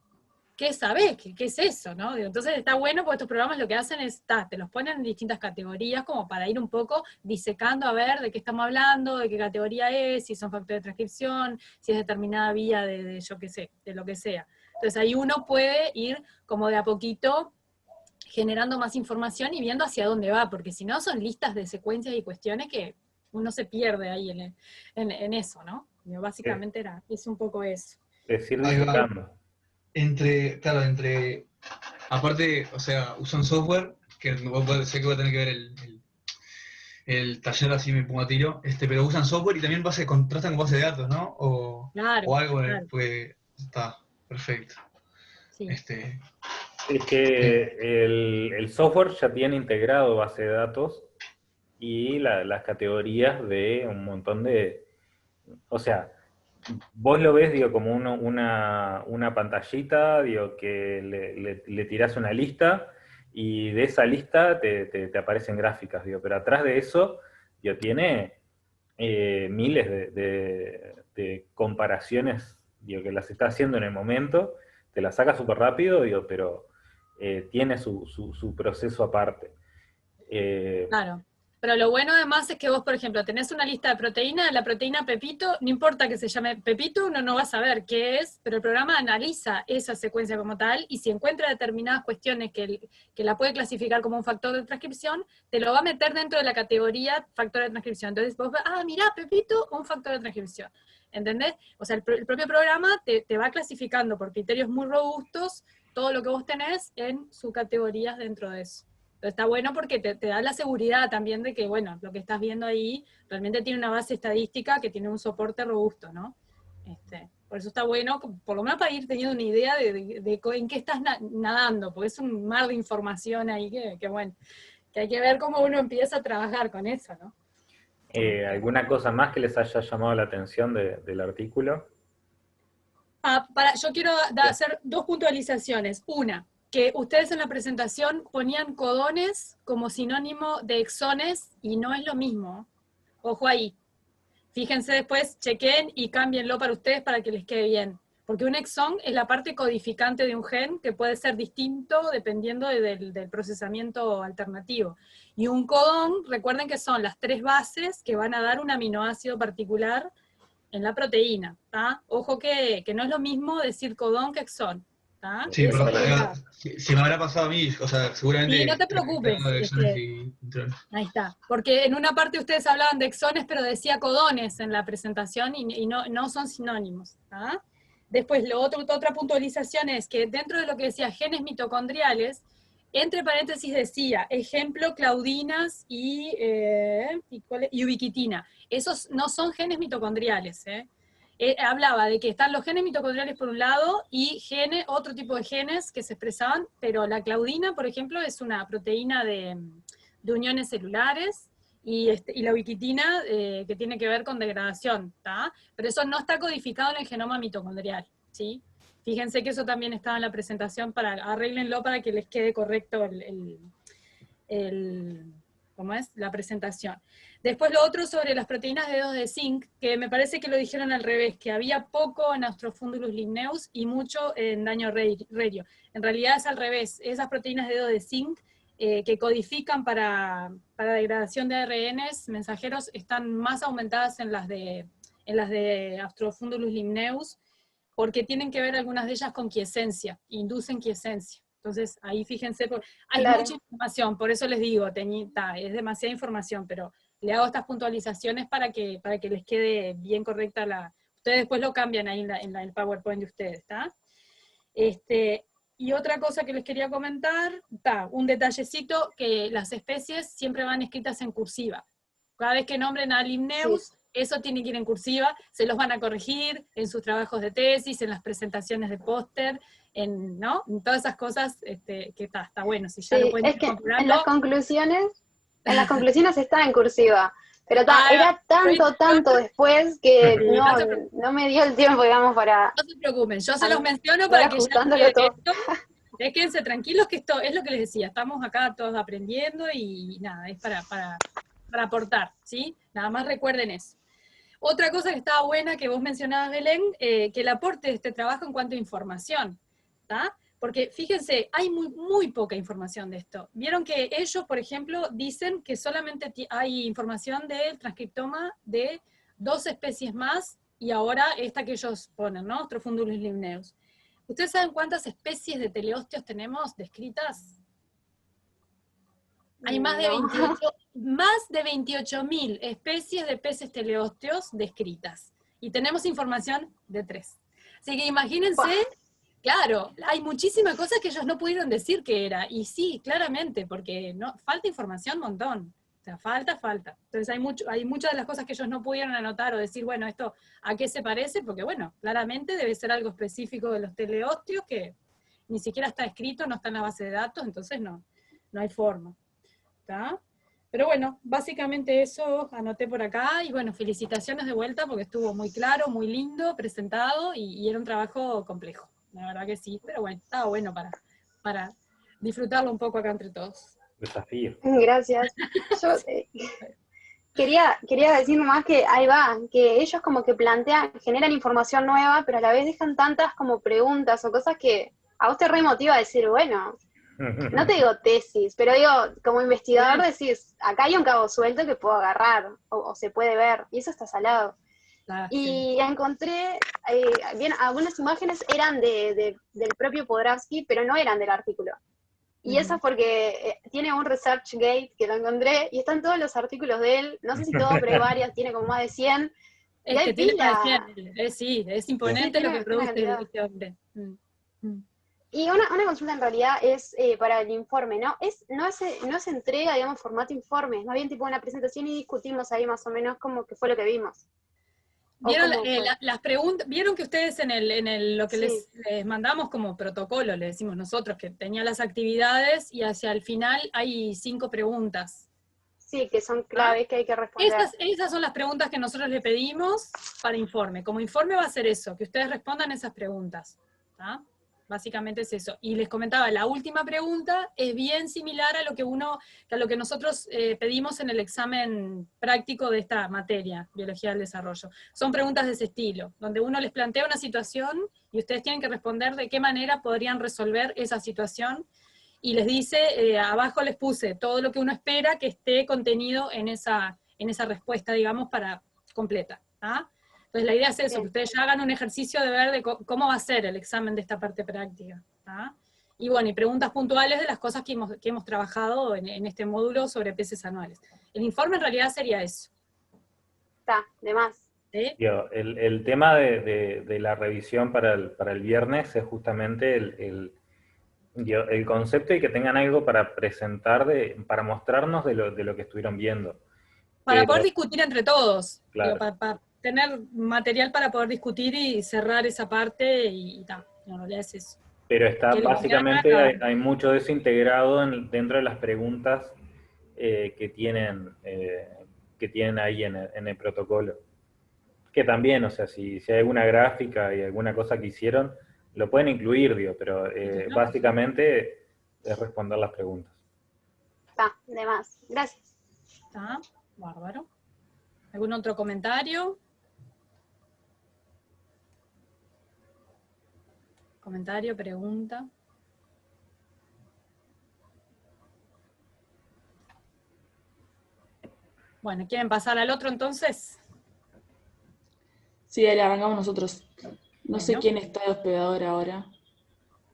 ¿qué sabés? ¿Qué es eso? ¿No? Entonces está bueno porque estos programas lo que hacen es, te los ponen en distintas categorías como para ir un poco disecando a ver de qué estamos hablando, de qué categoría es, si son factores de transcripción, si es determinada vía de yo qué sé, de lo que sea. Entonces ahí uno puede ir como de a poquito generando más información y viendo hacia dónde va, porque si no son listas de secuencias y cuestiones que uno se pierde ahí en eso, ¿no? Básicamente es un poco eso. Es ir disecando. Aparte, o sea, usan software, que sé que voy a tener que ver el taller, así me pongo a tiro, pero usan software y también contrastan con base de datos, ¿no? Claro, o algo, claro. pues está, perfecto. Sí. Es que el software ya tiene integrado base de datos y las categorías de un montón de... O sea, vos lo ves, digo, como una pantallita, digo, que le tirás una lista, y de esa lista te aparecen gráficas, digo, pero atrás de eso, digo, tiene miles de comparaciones, digo, que las está haciendo en el momento, te las saca súper rápido, digo, pero tiene su proceso aparte. Claro. Pero lo bueno además es que vos, por ejemplo, tenés una lista de proteínas, la proteína Pepito, no importa que se llame Pepito, uno no va a saber qué es, pero el programa analiza esa secuencia como tal, y si encuentra determinadas cuestiones que la puede clasificar como un factor de transcripción, te lo va a meter dentro de la categoría factor de transcripción. Entonces vos vas, mirá, Pepito, un factor de transcripción. ¿Entendés? O sea, el propio programa te va clasificando por criterios muy robustos todo lo que vos tenés en subcategorías dentro de eso. Pero está bueno porque te da la seguridad también de que, bueno, lo que estás viendo ahí realmente tiene una base estadística que tiene un soporte robusto, ¿no? Por eso está bueno, por lo menos para ir teniendo una idea de en qué estás nadando, porque es un mar de información ahí que bueno, que hay que ver cómo uno empieza a trabajar con eso, ¿no? ¿Alguna cosa más que les haya llamado la atención del artículo? Yo quiero hacer dos puntualizaciones. Una, que ustedes en la presentación ponían codones como sinónimo de exones, y no es lo mismo. Ojo ahí. Fíjense después, chequen y cámbienlo para ustedes para que les quede bien. Porque un exón es la parte codificante de un gen que puede ser distinto dependiendo del procesamiento alternativo. Y un codón, recuerden que son las 3 bases que van a dar un aminoácido particular en la proteína. Ojo que no es lo mismo decir codón que exón. ¿tá? Sí, Eso pero por un lado. se me habrá pasado a mí, o sea, seguramente... Y no te preocupes, de exones y intrones. ahí está. Porque en una parte ustedes hablaban de exones, pero decía codones en la presentación y no son sinónimos. ¿Tá? Después, otra puntualización es que dentro de lo que decía genes mitocondriales, entre paréntesis decía, ejemplo, claudinas y ubiquitina. Esos no son genes mitocondriales, hablaba de que están los genes mitocondriales por un lado y otro tipo de genes que se expresaban, pero la claudina, por ejemplo, es una proteína de uniones celulares, y la ubiquitina que tiene que ver con degradación, ¿tá? Pero eso no está codificado en el genoma mitocondrial, ¿sí? Fíjense que eso también estaba en la presentación, arréglenlo para que les quede correcto ¿cómo es? La presentación. Después lo otro sobre las proteínas de dedos de zinc, que me parece que lo dijeron al revés, que había poco en Astrofundulus ligneus y mucho en daño rerio. En realidad es al revés, esas proteínas de dedos de zinc que codifican para degradación de ARNs mensajeros están más aumentadas en las de Astrofundulus ligneus, porque tienen que ver algunas de ellas con quiesencia, inducen quiesencia. Entonces, ahí fíjense, hay mucha información, por eso les digo, es demasiada información, pero le hago estas puntualizaciones para que les quede bien correcta ustedes después lo cambian ahí en el PowerPoint de ustedes, ¿está? Y otra cosa que les quería comentar, un detallecito, que las especies siempre van escritas en cursiva. Cada vez que nombren a Limneus, eso tiene que ir en cursiva, se los van a corregir en sus trabajos de tesis, en las presentaciones de póster, ¿no? En todas esas cosas, que está bueno, si ya lo pueden ir en las conclusiones está en cursiva, pero era tanto después que no me dio el tiempo, digamos, para... No se preocupen, yo se los menciono para que ya todo. Quédense tranquilos, que esto es lo que les decía, estamos acá todos aprendiendo y nada, es para aportar, ¿sí? Nada más recuerden eso. Otra cosa que estaba buena que vos mencionabas, Belén, que el aporte de este trabajo en cuanto a información, ¿tá? Porque fíjense, hay muy poca información de esto. Vieron que ellos, por ejemplo, dicen que solamente hay información del transcriptoma de 2 especies más, y ahora esta que ellos ponen, ¿no? Astrofundulus ligneus. ¿Ustedes saben cuántas especies de teleosteos tenemos descritas? Hay más de 28.000 especies de peces teleósteos descritas. Y tenemos información de 3. Así que imagínense, claro, hay muchísimas cosas que ellos no pudieron decir que era. Y sí, claramente, porque falta información un montón. O sea, falta. Entonces hay muchas de las cosas que ellos no pudieron anotar o decir, bueno, esto a qué se parece, porque bueno, claramente debe ser algo específico de los teleósteos que ni siquiera está escrito, no está en la base de datos, entonces no hay forma. ¿Tá? Pero bueno, básicamente eso anoté por acá, y bueno, felicitaciones de vuelta porque estuvo muy claro, muy lindo, presentado, y era un trabajo complejo, la verdad que sí, pero bueno, estaba bueno para disfrutarlo un poco acá entre todos. Desafío. Gracias. Yo quería decir nomás que ahí va, que ellos como que generan información nueva, pero a la vez dejan tantas como preguntas o cosas que a vos te remotiva a decir, bueno... No te digo tesis, pero digo, como investigador decís, acá hay un cabo suelto que puedo agarrar, o se puede ver, y eso está salado. Y encontré, bien, algunas imágenes eran del propio Podravsky, pero no eran del artículo. Y eso es porque tiene un ResearchGate que lo encontré, y están todos los artículos de él, no sé si todos, pero hay varias, tiene como más de 100. Es que tiene más de 100, sí, es imponente lo que produce este hombre. Y una consulta en realidad es para el informe, ¿no? No se entrega, digamos, formato informe, es más bien tipo una presentación y discutimos ahí más o menos como que fue lo que vimos. ¿Vieron las preguntas? ¿Vieron que ustedes en lo que les mandamos como protocolo, le decimos nosotros, que tenía las actividades y hacia el final hay 5 preguntas? Sí, que son claves que hay que responder. Esas son las preguntas que nosotros le pedimos para informe. Como informe va a ser eso, que ustedes respondan esas preguntas. ¿Tá? Básicamente es eso. Y les comentaba, la última pregunta es bien similar a lo que nosotros pedimos en el examen práctico de esta materia, Biología del Desarrollo. Son preguntas de ese estilo, donde uno les plantea una situación y ustedes tienen que responder de qué manera podrían resolver esa situación, y les dice, abajo les puse todo lo que uno espera que esté contenido en esa respuesta, digamos, completa. ¿Ah? Entonces la idea es eso, Bien. que ustedes ya hagan un ejercicio de ver de cómo va a ser el examen de esta parte práctica. ¿Tá? Y bueno, y preguntas puntuales de las cosas que hemos trabajado en este módulo sobre peces anuales. El informe en realidad sería eso. Está, de más. ¿Sí? El tema de la revisión para el viernes es justamente el concepto y que tengan algo para presentar, para mostrarnos de lo que estuvieron viendo. Para Pero, poder discutir entre todos, claro. digo, para tener material para poder discutir y cerrar esa parte y tal. En realidad es eso. Pero está, Que básicamente hay mucho de eso integrado dentro de las preguntas que tienen ahí en el protocolo. Que también, o sea, si hay alguna gráfica y alguna cosa que hicieron, lo pueden incluir, digo, pero básicamente es responder las preguntas. Está, de más. Gracias. Está, bárbaro. ¿Algún otro comentario? Comentario, pregunta. Bueno, ¿quieren pasar al otro entonces? Sí, dale, arrancamos nosotros. No sé Bueno. quién está de hospedador ahora,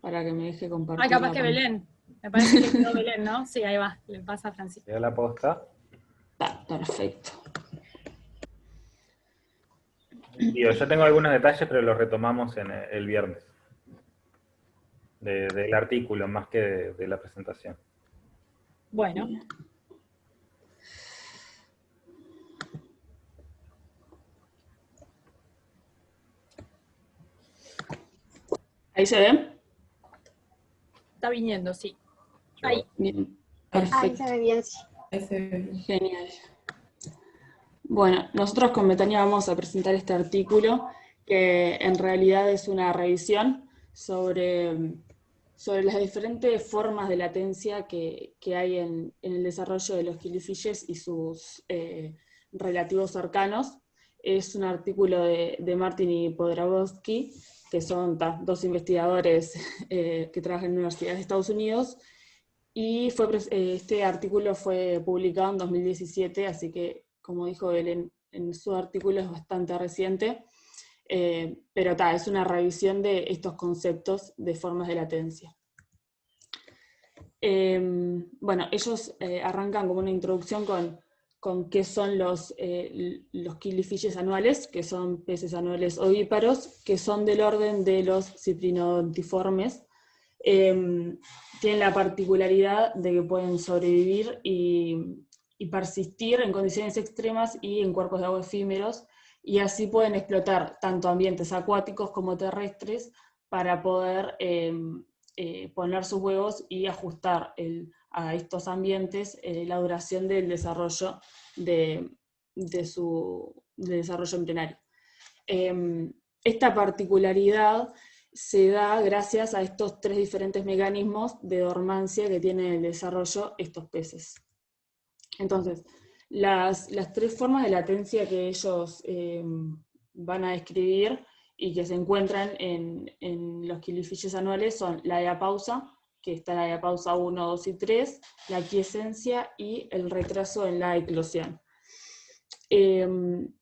para que me deje compartir. Ay, capaz que Belén. Me parece que quedó Belén, ¿no? Sí, ahí va, le pasa a Francisco. ¿Llega la posta? Está, perfecto. Digo, yo tengo algunos detalles, pero los retomamos en el viernes. Del artículo, más que de la presentación. Bueno. ¿Ahí se ven? Está viniendo, sí. Ahí. Bien, Ahí perfecto. se ve bien, sí. Genial. Bueno, nosotros con Betania vamos a presentar este artículo que en realidad es una revisión sobre las diferentes formas de latencia que hay en el desarrollo de los killifish y sus relativos cercanos. Es un artículo de Martin y Podravsky, que son dos investigadores que trabajan en universidades de Estados Unidos, y este artículo fue publicado en 2017, así que, como dijo Belén, en su artículo es bastante reciente, pero es una revisión de estos conceptos de formas de latencia. Bueno, ellos arrancan como una introducción con qué son los killifish anuales, que son peces anuales ovíparos, que son del orden de los ciprinodontiformes. Tienen la particularidad de que pueden sobrevivir y persistir en condiciones extremas y en cuerpos de agua efímeros, y así pueden explotar tanto ambientes acuáticos como terrestres para poder poner sus huevos y ajustar a estos ambientes la duración del desarrollo del desarrollo embrionario. Esta particularidad se da gracias a estos tres diferentes mecanismos de dormancia que tienen en el desarrollo estos peces. Entonces, las tres formas de latencia que ellos van a describir y que se encuentran en los killifish anuales son la diapausa, que está la diapausa 1, 2 y 3, la quiescencia y el retraso en la eclosión. En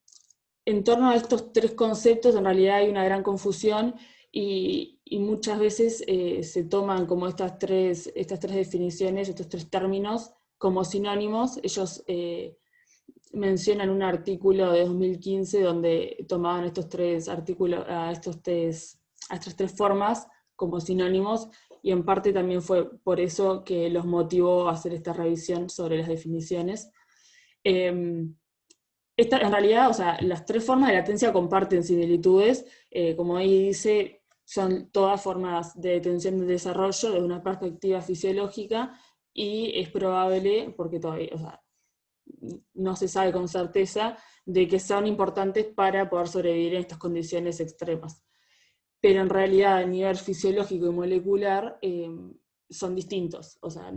torno a estos tres conceptos en realidad hay una gran confusión y muchas veces se toman como estas tres definiciones, estos tres términos como sinónimos. Ellos mencionan un artículo de 2015 donde tomaban estos tres artículos, a estas tres formas como sinónimos, y en parte también fue por eso que los motivó a hacer esta revisión sobre las definiciones. En realidad, o sea, las tres formas de latencia comparten similitudes, como ahí dice, son todas formas de detención del desarrollo desde una perspectiva fisiológica, y es probable, porque todavía, o sea, no se sabe con certeza, de que son importantes para poder sobrevivir en estas condiciones extremas. Pero en realidad a nivel fisiológico y molecular son distintos, o sea,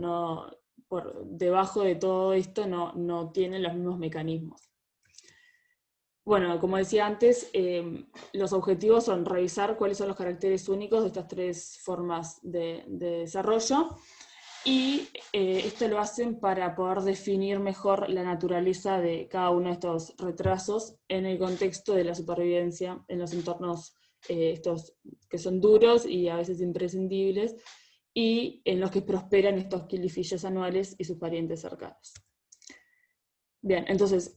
por debajo de todo esto no tienen los mismos mecanismos. Bueno, como decía antes, los objetivos son revisar cuáles son los caracteres únicos de estas tres formas de desarrollo, y esto lo hacen para poder definir mejor la naturaleza de cada uno de estos retrasos en el contexto de la supervivencia en los entornos estos que son duros y a veces imprescindibles, y en los que prosperan estos killifish anuales y sus parientes cercanos. Bien, entonces,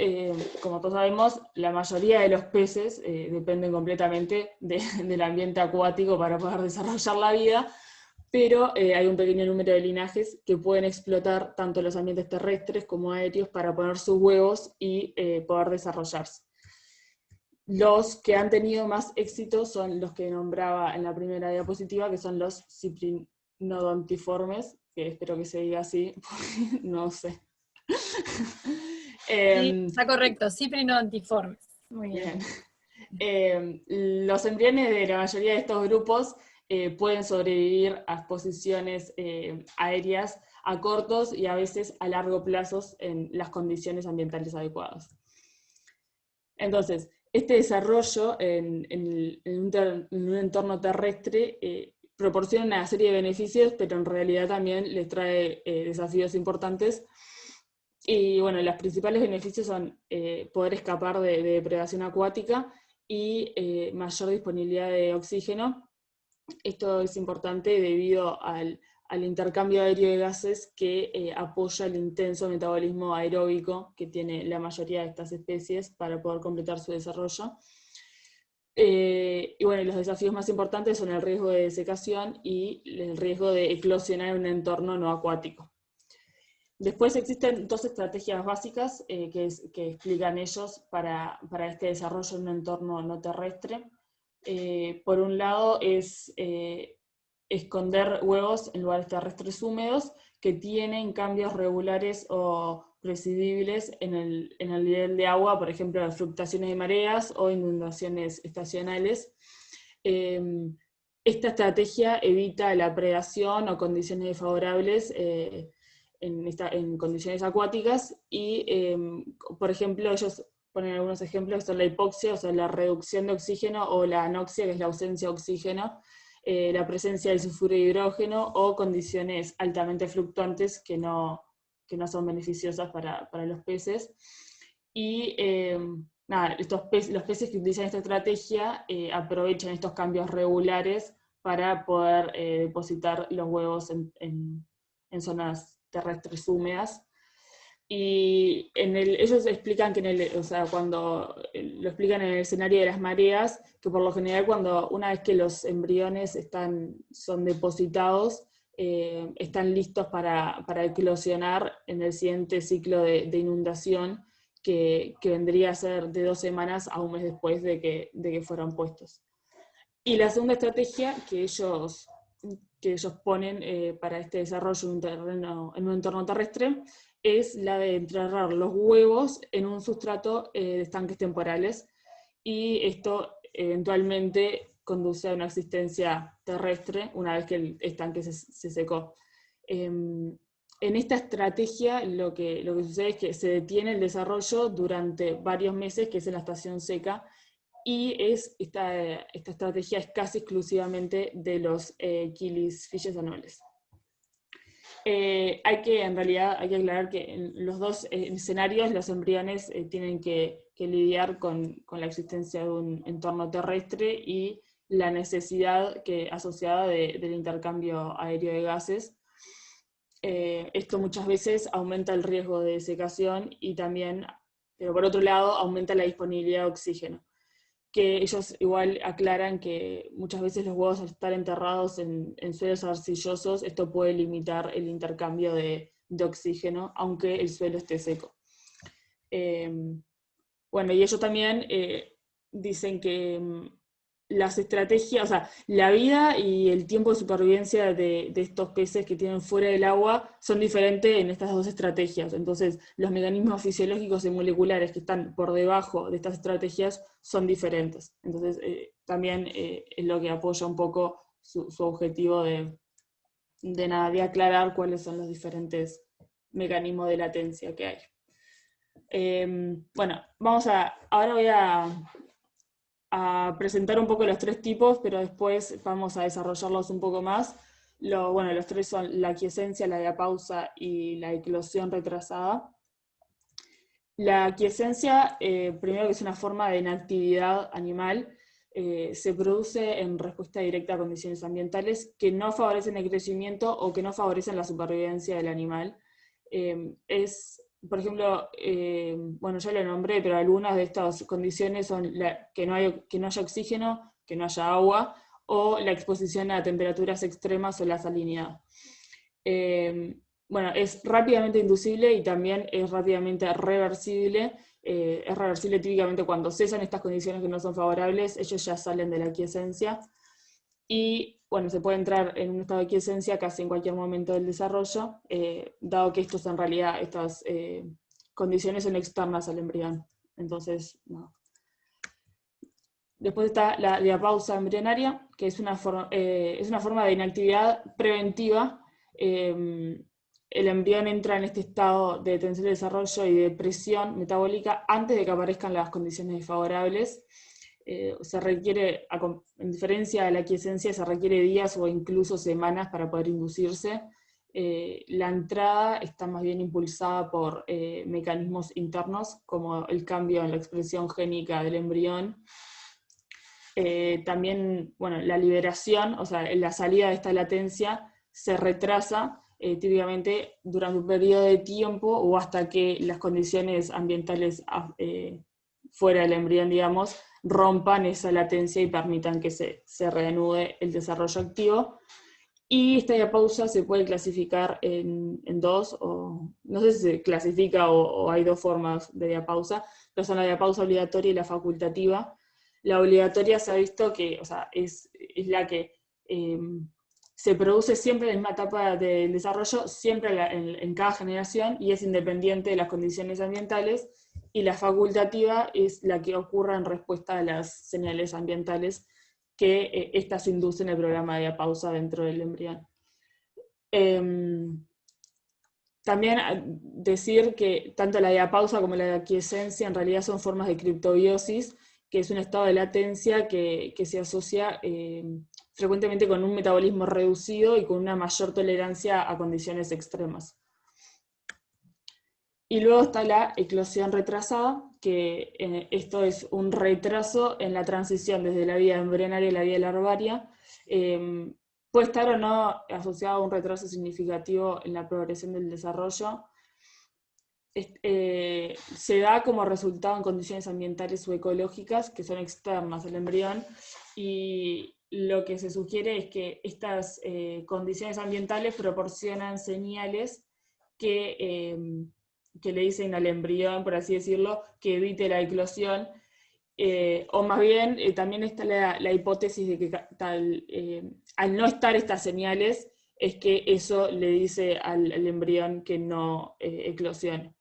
como todos sabemos, la mayoría de los peces dependen completamente del ambiente acuático para poder desarrollar la vida, pero hay un pequeño número de linajes que pueden explotar tanto los ambientes terrestres como aéreos para poner sus huevos y poder desarrollarse. Los que han tenido más éxito son los que nombraba en la primera diapositiva, que son los ciprinodontiformes, que espero que se diga así, no sé. Sí, está correcto, ciprinodontiformes. Muy bien. Los embriones de la mayoría de estos grupos pueden sobrevivir a exposiciones aéreas a cortos y a veces a largo plazo en las condiciones ambientales adecuadas. Entonces, este desarrollo en un entorno terrestre proporciona una serie de beneficios, pero en realidad también les trae desafíos importantes. Y bueno, los principales beneficios son poder escapar de depredación acuática y mayor disponibilidad de oxígeno. Esto es importante debido al intercambio aéreo de gases que apoya el intenso metabolismo aeróbico que tiene la mayoría de estas especies para poder completar su desarrollo. Y bueno, los desafíos más importantes son el riesgo de desecación y el riesgo de eclosionar en un entorno no acuático. Después existen dos estrategias básicas que explican ellos para este desarrollo en un entorno no terrestre. Por un lado es esconder huevos en lugares terrestres húmedos que tienen cambios regulares o previsibles en el nivel de agua, por ejemplo, fluctuaciones de mareas o inundaciones estacionales. Esta estrategia evita la predación o condiciones desfavorables en condiciones acuáticas y, por ejemplo, ellos ponen algunos ejemplos que son la hipoxia, o sea, la reducción de oxígeno, o la anoxia, que es la ausencia de oxígeno, la presencia del sulfuro de hidrógeno, o condiciones altamente fluctuantes que no son beneficiosas para los peces. Y nada, los peces que utilizan esta estrategia aprovechan estos cambios regulares para poder depositar los huevos en zonas terrestres húmedas. Y ellos explican que o sea, cuando lo explican en el escenario de las mareas, que por lo general una vez que los embriones son depositados, están listos para eclosionar en el siguiente ciclo de inundación, que vendría a ser de 2 semanas a 1 mes después de que fueron puestos. Y la segunda estrategia que ellos ponen para este desarrollo en un entorno terrestre es la de enterrar los huevos en un sustrato de estanques temporales, y esto eventualmente conduce a una existencia terrestre una vez que el estanque se secó. En esta estrategia lo que sucede es que se detiene el desarrollo durante varios meses, que es en la estación seca, y esta estrategia es casi exclusivamente de los killifish anuales. En realidad hay que aclarar que en los dos escenarios los embriones tienen que lidiar con la existencia de un entorno terrestre y la necesidad asociada del intercambio aéreo de gases. Esto muchas veces aumenta el riesgo de desecación y también, pero por otro lado, aumenta la disponibilidad de oxígeno, que ellos igual aclaran que muchas veces los huevos, al estar enterrados en suelos arcillosos, esto puede limitar el intercambio de oxígeno, aunque el suelo esté seco. Bueno, y ellos también dicen que las estrategias, o sea, la vida y el tiempo de supervivencia de estos peces que tienen fuera del agua son diferentes en estas dos estrategias. Entonces, los mecanismos fisiológicos y moleculares que están por debajo de estas estrategias son diferentes. Entonces, también es lo que apoya un poco su objetivo de aclarar cuáles son los diferentes mecanismos de latencia que hay. Bueno, ahora voy a presentar un poco los 3 tipos, pero después vamos a desarrollarlos un poco más. Los tres son la quiescencia, la diapausa y la eclosión retrasada. La quiescencia, primero que es una forma de inactividad animal, se produce en respuesta directa a condiciones ambientales que no favorecen el crecimiento o que no favorecen la supervivencia del animal. Por ejemplo, bueno, ya lo nombré, pero algunas de estas condiciones son que no haya oxígeno, que no haya agua, o la exposición a temperaturas extremas o la salinidad. Bueno, es rápidamente inducible y también es rápidamente reversible. Es reversible típicamente cuando cesan estas condiciones que no son favorables, ellos ya salen de la quiescencia. Y bueno, se puede entrar en un estado de quiescencia casi en cualquier momento del desarrollo, dado que estas condiciones son externas al embrión. Entonces, no. Después está la diapausa embrionaria, que es una forma de inactividad preventiva. El embrión entra en este estado de tensión de desarrollo y de presión metabólica antes de que aparezcan las condiciones desfavorables. Se requiere, en diferencia de la quiescencia, se requiere días o incluso semanas para poder inducirse. La entrada está más bien impulsada por mecanismos internos, como el cambio en la expresión génica del embrión. También, bueno, la liberación, o sea, la salida de esta latencia se retrasa típicamente durante un periodo de tiempo o hasta que las condiciones ambientales fuera del embrión, digamos, rompan esa latencia y permitan que se reanude el desarrollo activo. Y esta diapausa se puede clasificar en dos, o no sé si se clasifica o hay dos formas de diapausa, pero son la diapausa obligatoria y la facultativa. La obligatoria se ha visto que, o sea, es la que se produce siempre en la misma etapa del desarrollo, siempre en cada generación, y es independiente de las condiciones ambientales, y la facultativa es la que ocurre en respuesta a las señales ambientales que estas inducen el programa de diapausa dentro del embrión. También decir que tanto la diapausa como la quiescencia en realidad son formas de criptobiosis, que es un estado de latencia que se asocia frecuentemente con un metabolismo reducido y con una mayor tolerancia a condiciones extremas. Y luego está la eclosión retrasada, que esto es un retraso en la transición desde la vida embrionaria a la vida larvaria. Puede estar o no asociado a un retraso significativo en la progresión del desarrollo. Se da como resultado en condiciones ambientales o ecológicas que son externas al embrión, y lo que se sugiere es que estas condiciones ambientales proporcionan señales que le dicen al embrión, por así decirlo, que evite la eclosión, o más bien también está la hipótesis de que al no estar estas señales, es que eso le dice al embrión que no eclosione.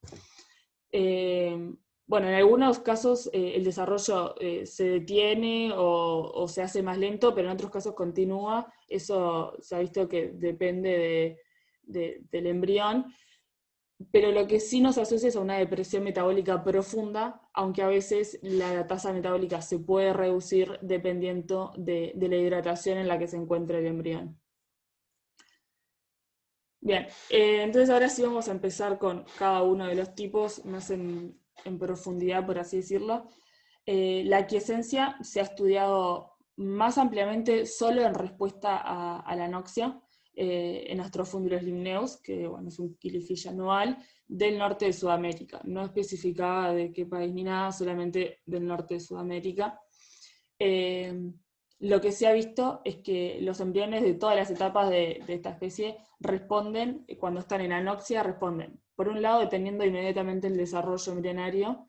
Bueno, en algunos casos el desarrollo se detiene o se hace más lento, pero en otros casos continúa. Eso se ha visto que depende del embrión. Pero lo que sí nos asocia es a una depresión metabólica profunda, aunque a veces la tasa metabólica se puede reducir dependiendo de la hidratación en la que se encuentra el embrión. Bien, entonces ahora sí vamos a empezar con cada uno de los tipos, más en profundidad, por así decirlo. La quiescencia se ha estudiado más ampliamente solo en respuesta a la anoxia, en Astrofundulus limneus, que bueno, es un killifish anual del norte de Sudamérica. No especificaba de qué país ni nada, solamente del norte de Sudamérica. Lo que se ha visto es que los embriones de todas las etapas de esta especie responden, cuando están en anoxia, responden, por un lado, deteniendo inmediatamente el desarrollo embrionario,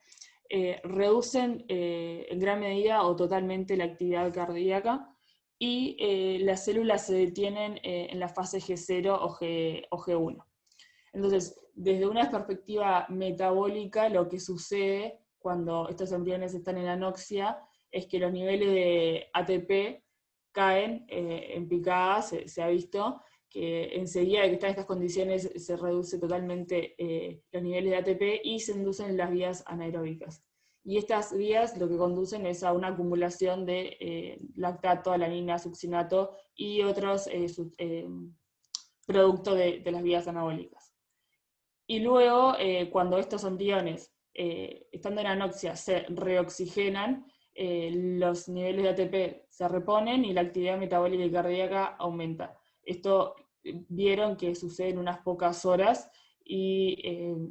reducen en gran medida o totalmente la actividad cardíaca, y las células se detienen en la fase G0 o G1. Entonces, desde una perspectiva metabólica, lo que sucede cuando estos embriones están en anoxia es que los niveles de ATP caen en picada. Se ha visto que enseguida que están estas condiciones se reduce totalmente los niveles de ATP y se inducen las vías anaeróbicas. Y estas vías lo que conducen es a una acumulación de lactato, alanina, succinato y otros producto de las vías anabólicas. Y luego, cuando estos embriones, estando en anoxia, se reoxigenan, los niveles de ATP se reponen y la actividad metabólica y cardíaca aumenta. Esto vieron que sucede en unas pocas horas y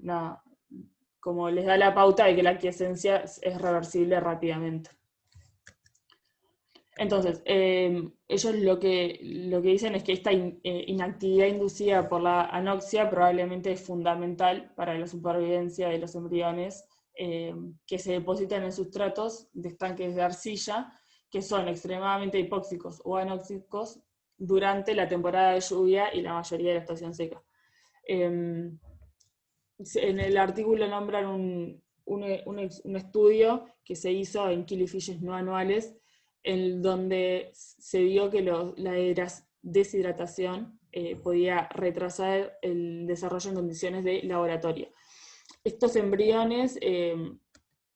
nada, como les da la pauta de que la aquiescencia es reversible rápidamente. Entonces, ellos lo que dicen es que esta inactividad inducida por la anoxia probablemente es fundamental para la supervivencia de los embriones que se depositan en sustratos de estanques de arcilla, que son extremadamente hipóxicos o anóxicos durante la temporada de lluvia y la mayoría de la estación seca. En el artículo nombran un estudio que se hizo en killifish no anuales, en donde se vio que la deshidratación podía retrasar el desarrollo en condiciones de laboratorio. Estos embriones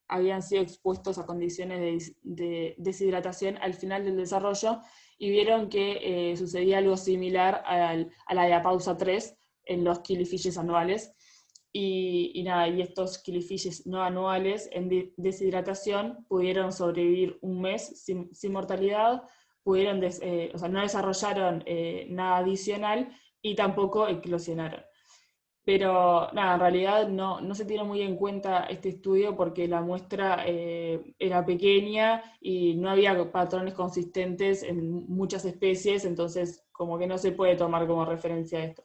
habían sido expuestos a condiciones de deshidratación al final del desarrollo y vieron que sucedía algo similar a la diapausa 3 en los killifish anuales. Y estos killifish no anuales en deshidratación pudieron sobrevivir un mes sin mortalidad, no desarrollaron nada adicional y tampoco eclosionaron. Pero en realidad no se tiene muy en cuenta este estudio porque la muestra era pequeña y no había patrones consistentes en muchas especies, entonces como que no se puede tomar como referencia esto.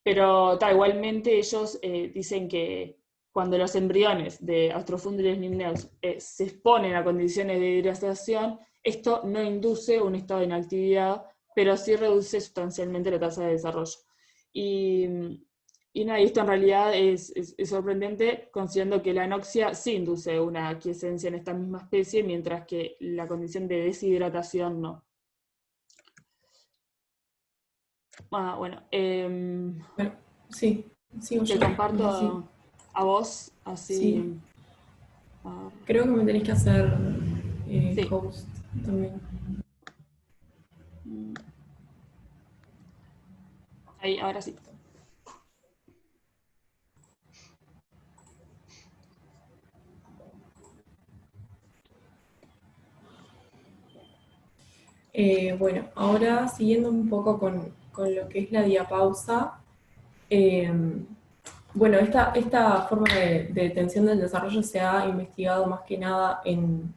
Pero igualmente ellos dicen que cuando los embriones de Astrofundules nimneus se exponen a condiciones de hidratación, esto no induce un estado de inactividad, pero sí reduce sustancialmente la tasa de desarrollo. Y esto en realidad es sorprendente, considerando que la anoxia sí induce una aquiescencia en esta misma especie, mientras que la condición de deshidratación no. Bueno, sí, sigo te yo. comparto Sí. a vos, así. Sí. Creo que me tenés que hacer Sí. host también. Ahí, ahora sí. Bueno, ahora siguiendo un poco con lo que es la diapausa, bueno, esta forma de detención del desarrollo se ha investigado más que nada en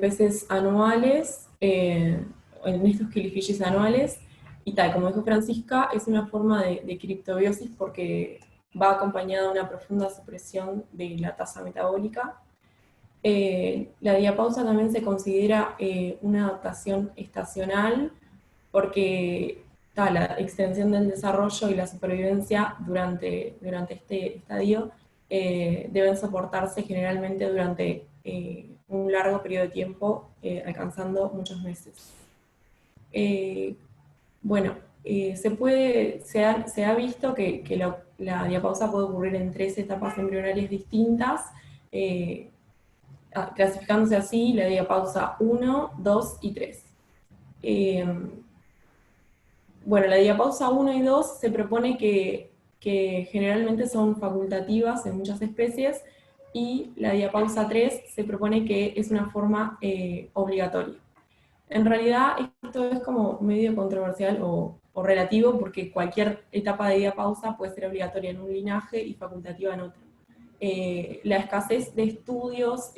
peces anuales, en estos killifish anuales, y tal, como dijo Francisca, es una forma de criptobiosis porque va acompañada de una profunda supresión de la tasa metabólica. La diapausa también se considera una adaptación estacional porque la extensión del desarrollo y la supervivencia durante este estadio deben soportarse generalmente durante un largo periodo de tiempo, alcanzando muchos meses. Se ha visto que la diapausa puede ocurrir en 3 etapas embrionarias distintas, clasificándose así la diapausa 1, 2 y 3. La diapausa 1 y 2 se propone que generalmente son facultativas en muchas especies, y la diapausa 3 se propone que es una forma obligatoria. En realidad esto es como medio controversial o relativo, porque cualquier etapa de diapausa puede ser obligatoria en un linaje y facultativa en otro. La escasez de estudios,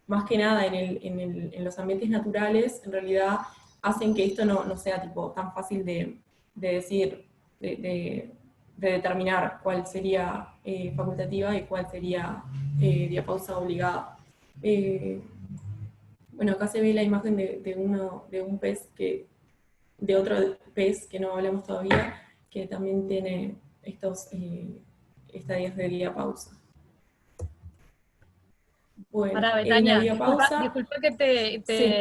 más que nada en los ambientes naturales, en realidad hacen que esto no sea tan fácil de decir, de determinar cuál sería facultativa y cuál sería diapausa obligada. Acá se ve la imagen de un pez de otro pez que no hablamos todavía, que también tiene estos estadios de diapausa. Bueno, Pará, Betania, la diapausa... disculpa que Sí.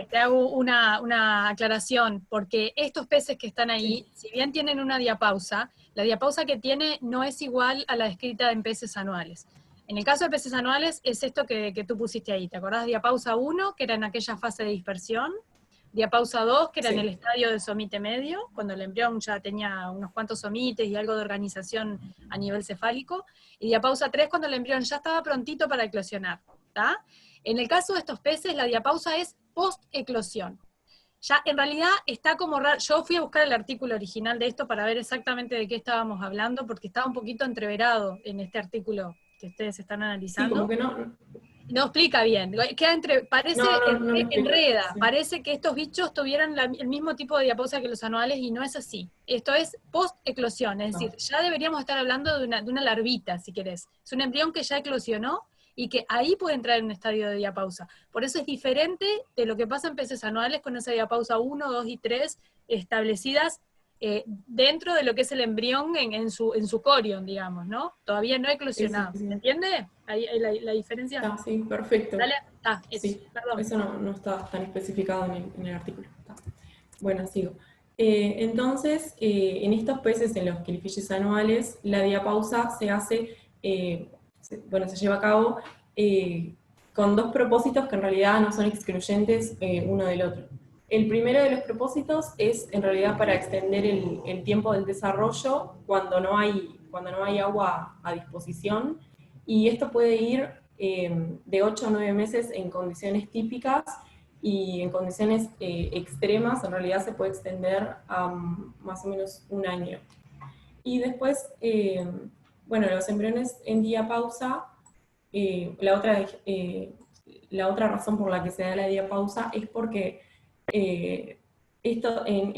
te hago una aclaración, porque estos peces que están ahí, si bien tienen una diapausa, la diapausa que tiene no es igual a la descrita en peces anuales. En el caso de peces anuales es esto que tú pusiste ahí, ¿te acordás? Diapausa 1, que era en aquella fase de dispersión, diapausa 2, que era Sí. en el estadio de somite medio, cuando el embrión ya tenía unos cuantos somites y algo de organización a nivel cefálico, y diapausa 3 cuando el embrión ya estaba prontito para eclosionar. ¿Tá? En el caso de estos peces, la diapausa es post-eclosión. Ya en realidad está como raro. Yo fui a buscar el artículo original de esto para ver exactamente de qué estábamos hablando, porque estaba un poquito entreverado en este artículo que ustedes están Sí, analizando. como que no, No explica bien, queda parece no lo explica, enreda, sí. parece que estos bichos tuvieran el mismo tipo de diapausa que los anuales y no es así. Esto es post-eclosión, es decir, ya deberíamos estar hablando de una larvita, si querés. Es un embrión que ya eclosionó y que ahí puede entrar en un estadio de diapausa. Por eso es diferente de lo que pasa en peces anuales con esa diapausa 1, 2 y 3 establecidas dentro de lo que es el embrión en su corion, digamos, ¿no? Todavía no eclosionado. Sí, sí. ¿Se entiende? Ahí la diferencia. Está, sí, perfecto. Dale, eso, Sí, perdón. eso no está tan especificado en el artículo. Está. Bueno, sigo. Entonces, en estos peces en los killifish anuales, la diapausa se hace, se lleva a cabo con dos propósitos que en realidad no son excluyentes uno del otro. El primero de los propósitos es en realidad para extender el tiempo del desarrollo cuando no hay agua a disposición, y esto puede ir de 8 a 9 meses en condiciones típicas, y en condiciones extremas en realidad se puede extender a más o menos un año. Y después, los embriones en diapausa, la otra razón por la que se da la diapausa es porque en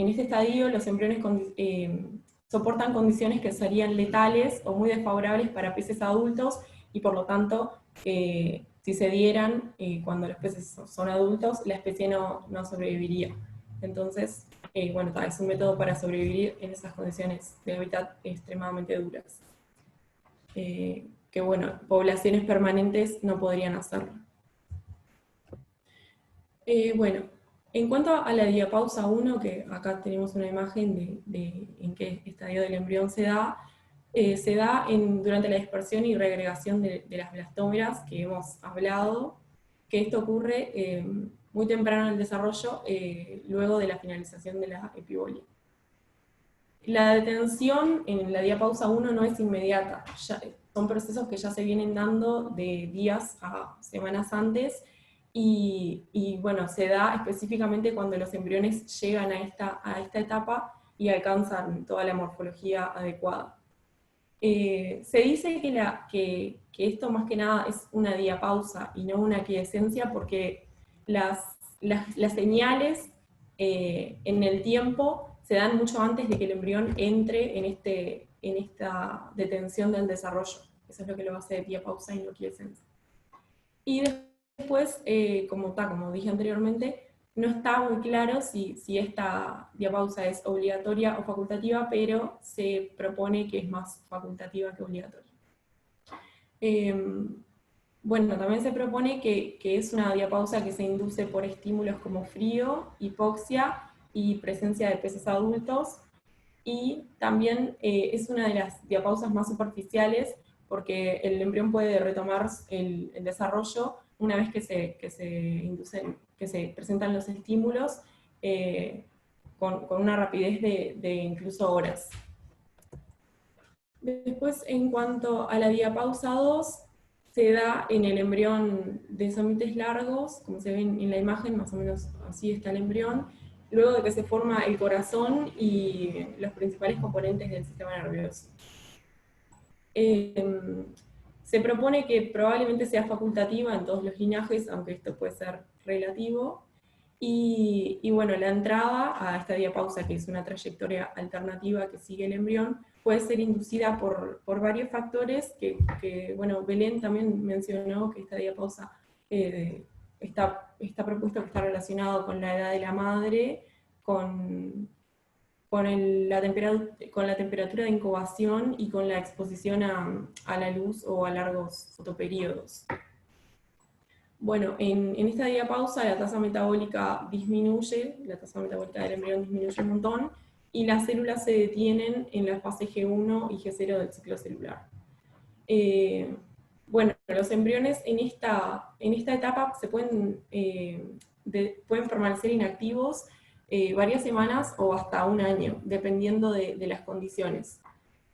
este estadio los embriones soportan condiciones que serían letales o muy desfavorables para peces adultos, y por lo tanto, si se dieran cuando los peces son adultos, la especie no sobreviviría. Entonces, es un método para sobrevivir en esas condiciones de hábitat extremadamente duras. Poblaciones permanentes no podrían hacerlo. En cuanto a la diapausa 1, que acá tenemos una imagen de en qué estadio del embrión se da durante la dispersión y regregación de las blastómeras que hemos hablado, que esto ocurre muy temprano en el desarrollo, luego de la finalización de la epibolia. La detención en la diapausa 1 no es inmediata, son procesos que ya se vienen dando de días a semanas antes, y se da específicamente cuando los embriones llegan a esta etapa y alcanzan toda la morfología adecuada. Se dice que esto más que nada es una diapausa y no una quiescencia, porque las señales en el tiempo se dan mucho antes de que el embrión entre en esta detención del desarrollo. Eso es lo que lo hace diapausa y no quiescencia. Y después, como dije anteriormente, no está muy claro si esta diapausa es obligatoria o facultativa, pero se propone que es más facultativa que obligatoria. También se propone que es una diapausa que se induce por estímulos como frío, hipoxia y presencia de peces adultos, y también es una de las diapausas más superficiales, porque el embrión puede retomar el desarrollo una vez que se presentan los estímulos, con una rapidez de incluso horas. Después, en cuanto a la diapausa 2, se da en el embrión de somites largos, como se ve en la imagen, más o menos así está el embrión, luego de que se forma el corazón y los principales componentes del sistema nervioso. Se propone que probablemente sea facultativa en todos los linajes, aunque esto puede ser relativo. Y la entrada a esta diapausa, que es una trayectoria alternativa que sigue el embrión, puede ser inducida por varios factores que Belén también mencionó, que esta diapausa está propuesto que está relacionado con la edad de la madre, con la temperatura de incubación y con la exposición a la luz o a largos fotoperíodos. En esta diapausa la tasa metabólica disminuye, la tasa metabólica del embrión disminuye un montón, y las células se detienen en la fase G1 y G0 del ciclo celular. Los embriones en esta etapa se pueden pueden permanecer inactivos varias semanas o hasta un año, dependiendo de las condiciones.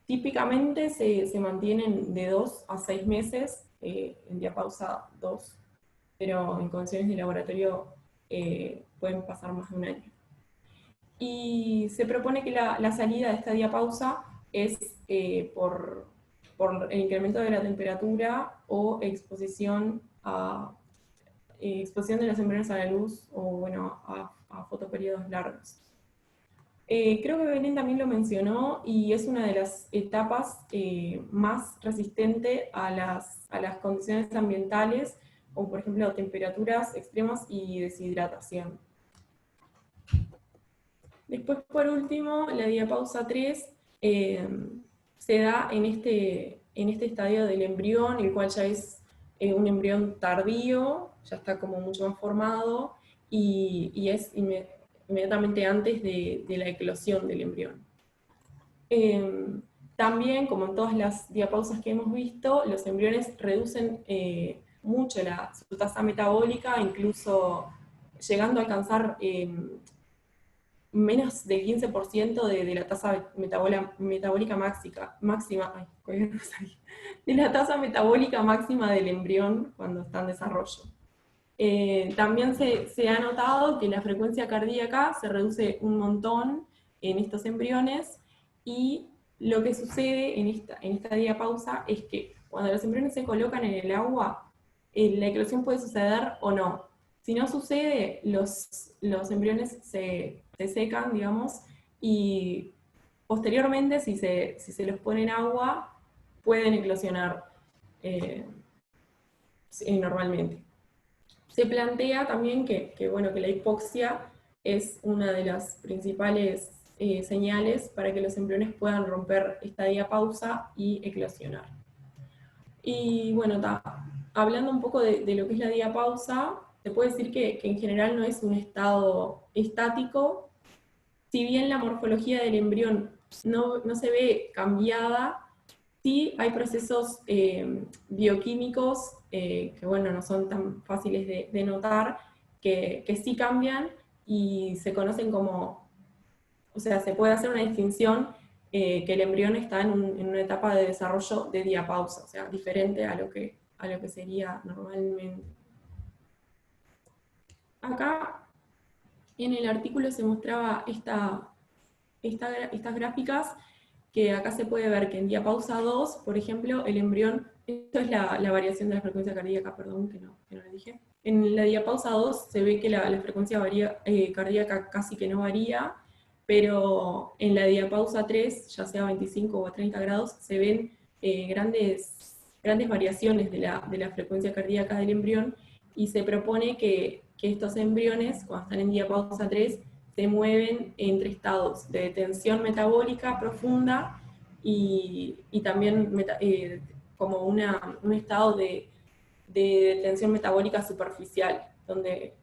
Típicamente se mantienen de 2 a 6 meses en diapausa 2, pero en condiciones de laboratorio pueden pasar más de un año. Y se propone que la salida de esta diapausa es por el incremento de la temperatura o exposición de los embriones a la luz o bueno, a fotoperiodos largos. Creo que Belén también lo mencionó y es una de las etapas más resistente a las condiciones ambientales, como por ejemplo temperaturas extremas y deshidratación. Después, por último, la diapausa 3 se da en este estadio del embrión, el cual ya es un embrión tardío, ya está como mucho más formado, y es inmediatamente antes de la eclosión del embrión. También, como en todas las diapausas que hemos visto, los embriones reducen mucho su tasa metabólica, incluso llegando a alcanzar menos del 15% de la tasa metabólica máxima, de la tasa metabólica máxima del embrión cuando está en desarrollo. También se ha notado que la frecuencia cardíaca se reduce un montón en estos embriones, y lo que sucede en esta diapausa es que cuando los embriones se colocan en el agua, la eclosión puede suceder o no. Si no sucede, los embriones se secan, digamos, y posteriormente, si se los pone en agua, pueden eclosionar normalmente. Se plantea también que la hipoxia es una de las principales señales para que los embriones puedan romper esta diapausa y eclosionar. Y bueno, hablando un poco de lo que es la diapausa, se puede decir que en general no es un estado estático. Si bien la morfología del embrión no se ve cambiada, sí hay procesos bioquímicos que bueno, no son tan fáciles de notar, que sí cambian y se conocen como, o sea, se puede hacer una distinción que el embrión está en una etapa de desarrollo de diapausa, o sea, diferente a lo que sería normalmente. Acá en el artículo se mostraba estas gráficas, que acá se puede ver que en diapausa 2, por ejemplo, el embrión, esto es la variación de la frecuencia cardíaca, perdón, que no lo dije. En la diapausa 2 se ve que la frecuencia cardíaca casi que no varía, pero en la diapausa 3, ya sea 25 o 30 grados, se ven grandes variaciones de la frecuencia cardíaca del embrión, y se propone que estos embriones, cuando están en diapausa 3, se mueven entre estados de tensión metabólica profunda y también como un estado de tensión metabólica superficial, donde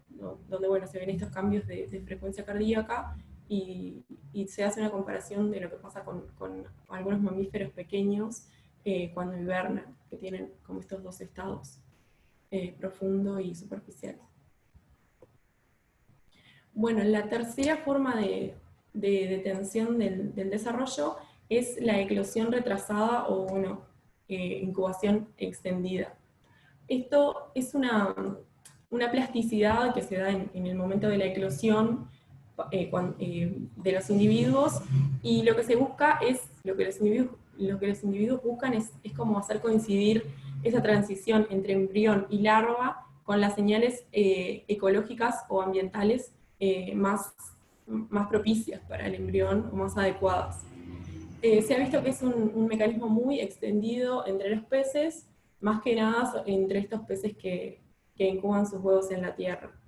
bueno, se ven estos cambios de frecuencia cardíaca, y se hace una comparación de lo que pasa con algunos mamíferos pequeños cuando hibernan, que tienen como estos dos estados, profundo y superficial. Bueno, la tercera forma de detención del desarrollo es la eclosión retrasada o bueno, incubación extendida. Esto es una plasticidad que se da en el momento de la eclosión de los individuos, y lo que se busca es, lo que los individuos buscan es como hacer coincidir esa transición entre embrión y larva con las señales ecológicas o ambientales más propicias para el embrión o más adecuadas. Se ha visto que es un mecanismo muy extendido entre los peces, más que nada entre estos peces que incuban sus huevos en la tierra.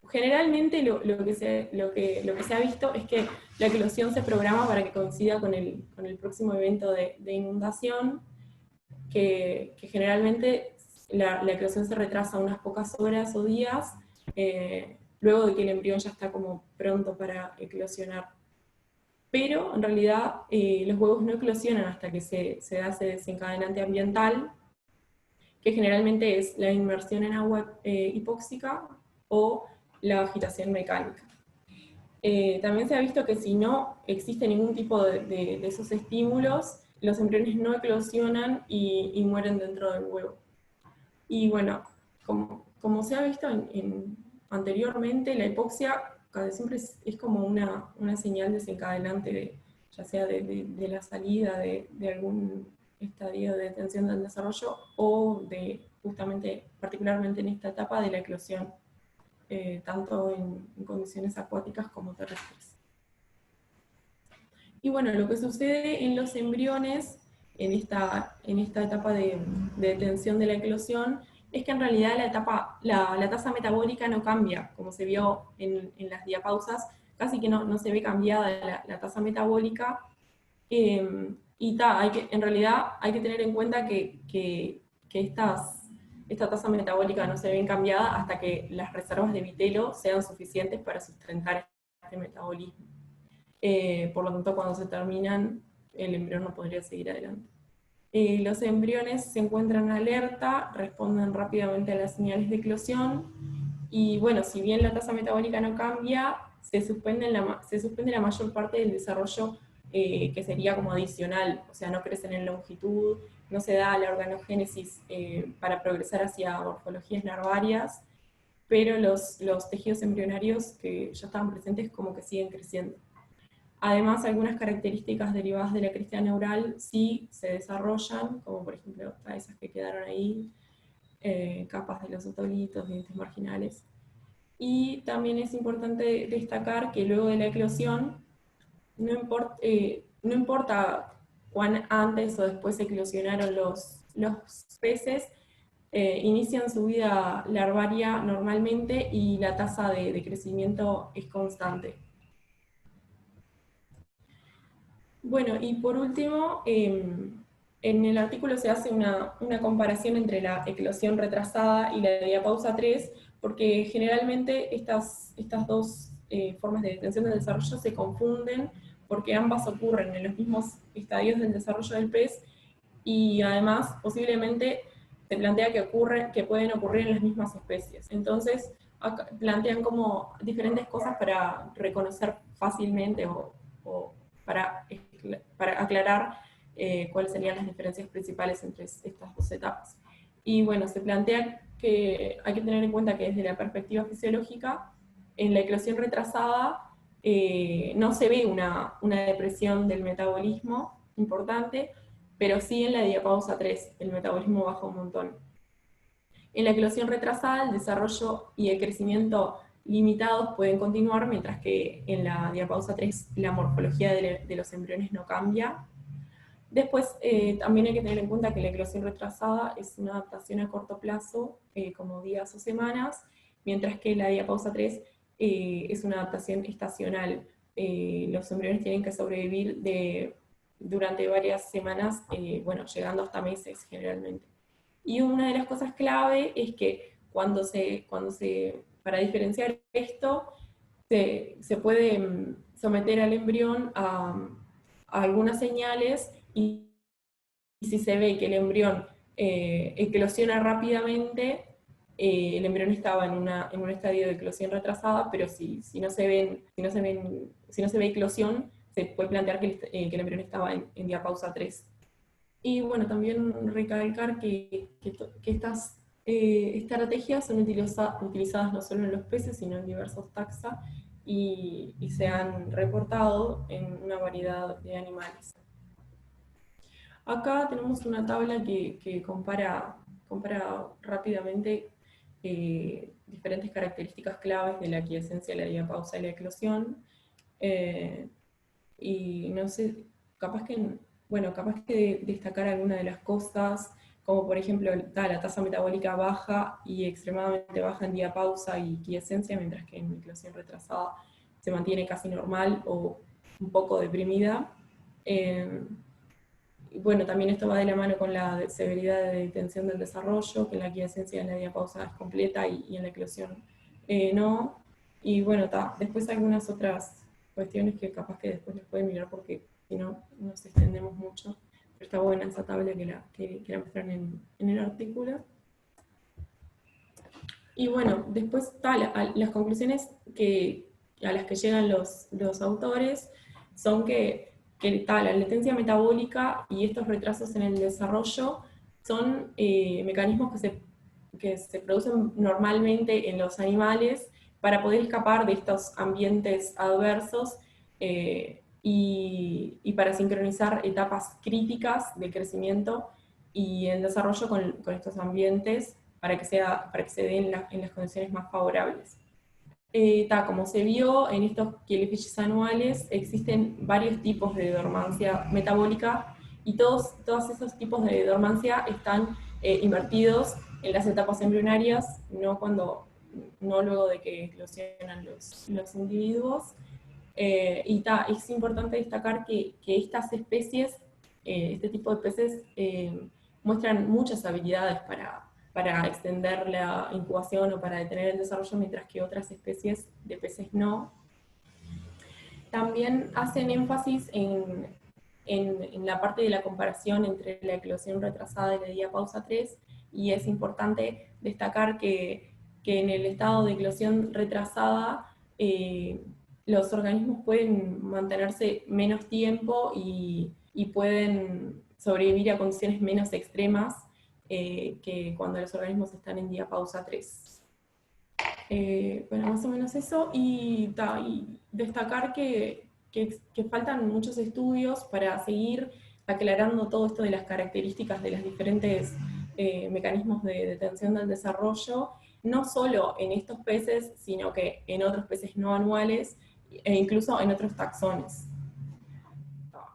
Generalmente lo que se ha visto es que la eclosión se programa para que coincida con el próximo evento de inundación, que generalmente la eclosión se retrasa unas pocas horas o días, luego de que el embrión ya está como pronto para eclosionar. Pero en realidad los huevos no eclosionan hasta que se da ese desencadenante ambiental, que generalmente es la inmersión en agua hipóxica o la agitación mecánica. También se ha visto que si no existe ningún tipo de esos estímulos, los embriones no eclosionan y mueren dentro del huevo. Y bueno, como se ha visto anteriormente, la hipoxia casi siempre es como una señal desencadenante, ya sea de la salida de algún estadio de detención del desarrollo o justamente, particularmente en esta etapa, de la eclosión, tanto en condiciones acuáticas como terrestres. Y bueno, lo que sucede en los embriones en esta etapa de detención de la eclosión es que en realidad la tasa metabólica no cambia, como se vio en las diapausas, casi que no se ve cambiada la tasa metabólica. En realidad hay que tener en cuenta que esta tasa metabólica no se ve cambiada hasta que las reservas de vitelo sean suficientes para sustentar este metabolismo. Por lo tanto, cuando se terminan, el embrión no podría seguir adelante. Los embriones se encuentran alerta, responden rápidamente a las señales de eclosión, y bueno, si bien la tasa metabólica no cambia, se suspende la mayor parte del desarrollo que sería como adicional, o sea, no crecen en longitud, no se da la organogénesis para progresar hacia morfologías larvarias, pero los tejidos embrionarios que ya estaban presentes como que siguen creciendo. Además, algunas características derivadas de la cresta neural sí se desarrollan, como por ejemplo esas que quedaron ahí, capas de los otolitos, dientes marginales. Y también es importante destacar que luego de la eclosión, no importa cuán antes o después eclosionaron los peces, inician su vida larvaria normalmente y la tasa de crecimiento es constante. Bueno, y por último, en el artículo se hace una comparación entre la eclosión retrasada y la diapausa 3, porque generalmente estas dos formas de detención del desarrollo se confunden, porque ambas ocurren en los mismos estadios del desarrollo del pez, y además posiblemente se plantea que pueden ocurrir en las mismas especies. Entonces, acá plantean como diferentes cosas para reconocer fácilmente o para aclarar cuáles serían las diferencias principales entre estas dos etapas. Y bueno, se plantea que hay que tener en cuenta que desde la perspectiva fisiológica, en la eclosión retrasada no se ve una depresión del metabolismo importante, pero sí en la diapausa 3 el metabolismo baja un montón. En la eclosión retrasada el desarrollo y el crecimiento limitados pueden continuar, mientras que en la diapausa 3 la morfología de los embriones no cambia. Después también hay que tener en cuenta que la eclosión retrasada es una adaptación a corto plazo, como días o semanas, mientras que la diapausa 3 es una adaptación estacional. Los embriones tienen que sobrevivir durante varias semanas, bueno, llegando hasta meses generalmente. Y una de las cosas clave es que para diferenciar esto, se puede someter al embrión a algunas señales, y si se ve que el embrión eclosiona rápidamente, el embrión estaba en un estadio de eclosión retrasada, pero si no se ve eclosión, se puede plantear que el embrión estaba en diapausa 3. Y bueno, también recalcar que estas estrategias son utilizadas no solo en los peces, sino en diversos taxa, y se han reportado en una variedad de animales. Acá tenemos una tabla que compara rápidamente diferentes características claves de la aquiescencia, la diapausa y la eclosión. Y no sé, capaz que destacar alguna de las cosas, como por ejemplo la tasa metabólica baja y extremadamente baja en diapausa y quiescencia, mientras que en eclosión retrasada se mantiene casi normal o un poco deprimida. Y bueno, también esto va de la mano con la severidad de detención del desarrollo, que en la quiescencia en la diapausa es completa y en la eclosión no. Y bueno, después algunas otras cuestiones que capaz que después les pueden mirar, porque si no nos extendemos mucho, pero está buena esa tabla que la muestran en el artículo. Y bueno, después las conclusiones a las que llegan los autores son que la latencia metabólica y estos retrasos en el desarrollo son mecanismos que se producen normalmente en los animales para poder escapar de estos ambientes adversos y para sincronizar etapas críticas de crecimiento y el desarrollo con estos ambientes para que se den en las condiciones más favorables. Como se vio en estos jellyfishes anuales, existen varios tipos de dormancia metabólica y todos esos tipos de dormancia están invertidos en las etapas embrionarias, no luego de que eclosionan los individuos. Es importante destacar que estas especies, este tipo de peces, muestran muchas habilidades para extender la incubación o para detener el desarrollo, mientras que otras especies de peces no. También hacen énfasis en la parte de la comparación entre la eclosión retrasada y la diapausa 3, y es importante destacar que en el estado de eclosión retrasada los organismos pueden mantenerse menos tiempo y pueden sobrevivir a condiciones menos extremas que cuando los organismos están en diapausa 3. Bueno, más o menos eso, y destacar que faltan muchos estudios para seguir aclarando todo esto de las características de los diferentes mecanismos de detención del desarrollo, no solo en estos peces, sino que en otros peces no anuales, e incluso en otros taxones.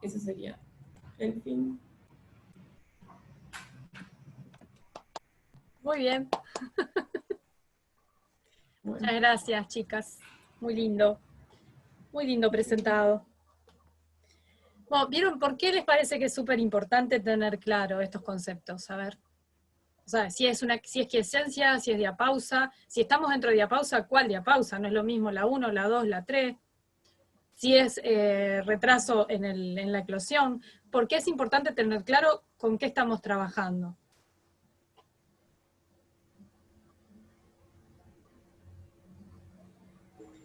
Eso sería el fin. Muy bien. Bueno. Muchas gracias, chicas. Muy lindo presentado. Bueno, ¿vieron por qué les parece que es súper importante tener claro estos conceptos? A ver. O sea, si es quiescencia, si es diapausa, si estamos dentro de diapausa, ¿cuál diapausa? No es lo mismo la 1, la 2, la 3. Si es retraso en la eclosión. ¿Por qué es importante tener claro con qué estamos trabajando?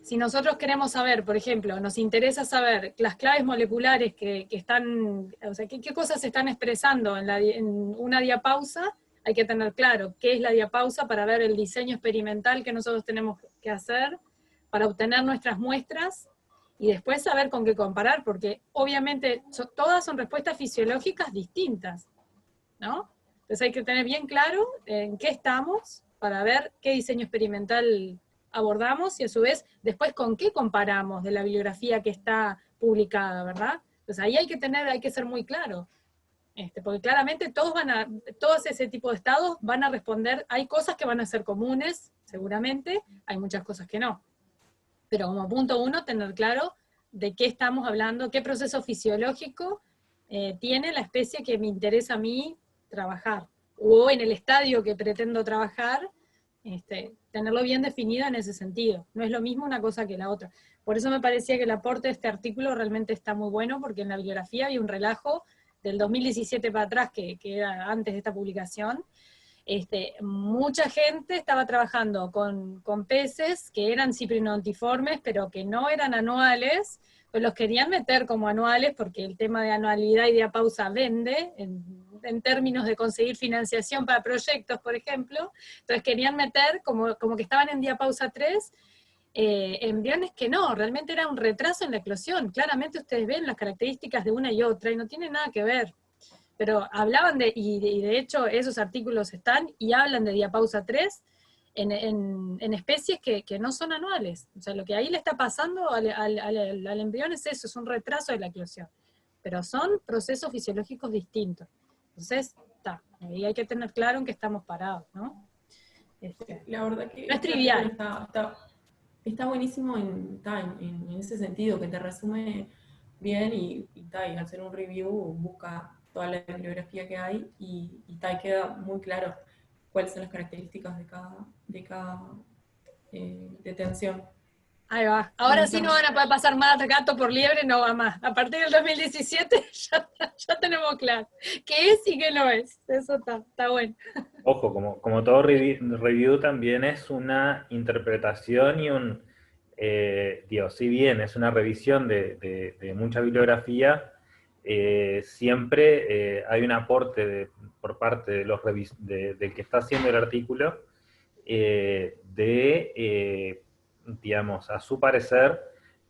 Si nosotros queremos saber, por ejemplo, nos interesa saber las claves moleculares que están, o sea, qué cosas se están expresando en una diapausa, hay que tener claro qué es la diapausa para ver el diseño experimental que nosotros tenemos que hacer para obtener nuestras muestras y después saber con qué comparar, porque obviamente todas son respuestas fisiológicas distintas, ¿no? Entonces hay que tener bien claro en qué estamos para ver qué diseño experimental abordamos y a su vez después con qué comparamos de la bibliografía que está publicada, ¿verdad? Entonces ahí hay que ser muy claro, porque claramente todos ese tipo de estados van a responder, hay cosas que van a ser comunes, seguramente, hay muchas cosas que no. Pero como punto 1, tener claro de qué estamos hablando, qué proceso fisiológico tiene la especie que me interesa a mí trabajar, o en el estadio que pretendo trabajar, tenerlo bien definido en ese sentido. No es lo mismo una cosa que la otra. Por eso me parecía que el aporte de este artículo realmente está muy bueno, porque en la bibliografía había un relajo del 2017 para atrás, que era antes de esta publicación. Mucha gente estaba trabajando con peces que eran ciprinodontiformes, pero que no eran anuales, pues los querían meter como anuales, porque el tema de anualidad y diapausa vende, en términos de conseguir financiación para proyectos, por ejemplo. Entonces querían meter, como que estaban en diapausa 3, embriones que no, realmente era un retraso en la eclosión. Claramente ustedes ven las características de una y otra, y no tiene nada que ver. Pero hablaban y de hecho esos artículos están, y hablan de diapausa 3 en especies que no son anuales. O sea, lo que ahí le está pasando al embrión es eso, es un retraso de la eclosión. Pero son procesos fisiológicos distintos. Entonces, ahí hay que tener claro en qué estamos parados, ¿no? La verdad que no es trivial. Está buenísimo en ese sentido, que te resume bien y al hacer un review busca toda la bibliografía que hay y queda muy claro cuáles son las características de cada detención. Ahí va. Ahora sí no van a poder pasar más gato por liebre, no va más. A partir del 2017 ya tenemos claro qué es y qué no es. Eso está bueno. Ojo, como todo review también es una interpretación y digo, si bien es una revisión de mucha bibliografía, siempre hay un aporte por parte de del que está haciendo el artículo, digamos, a su parecer,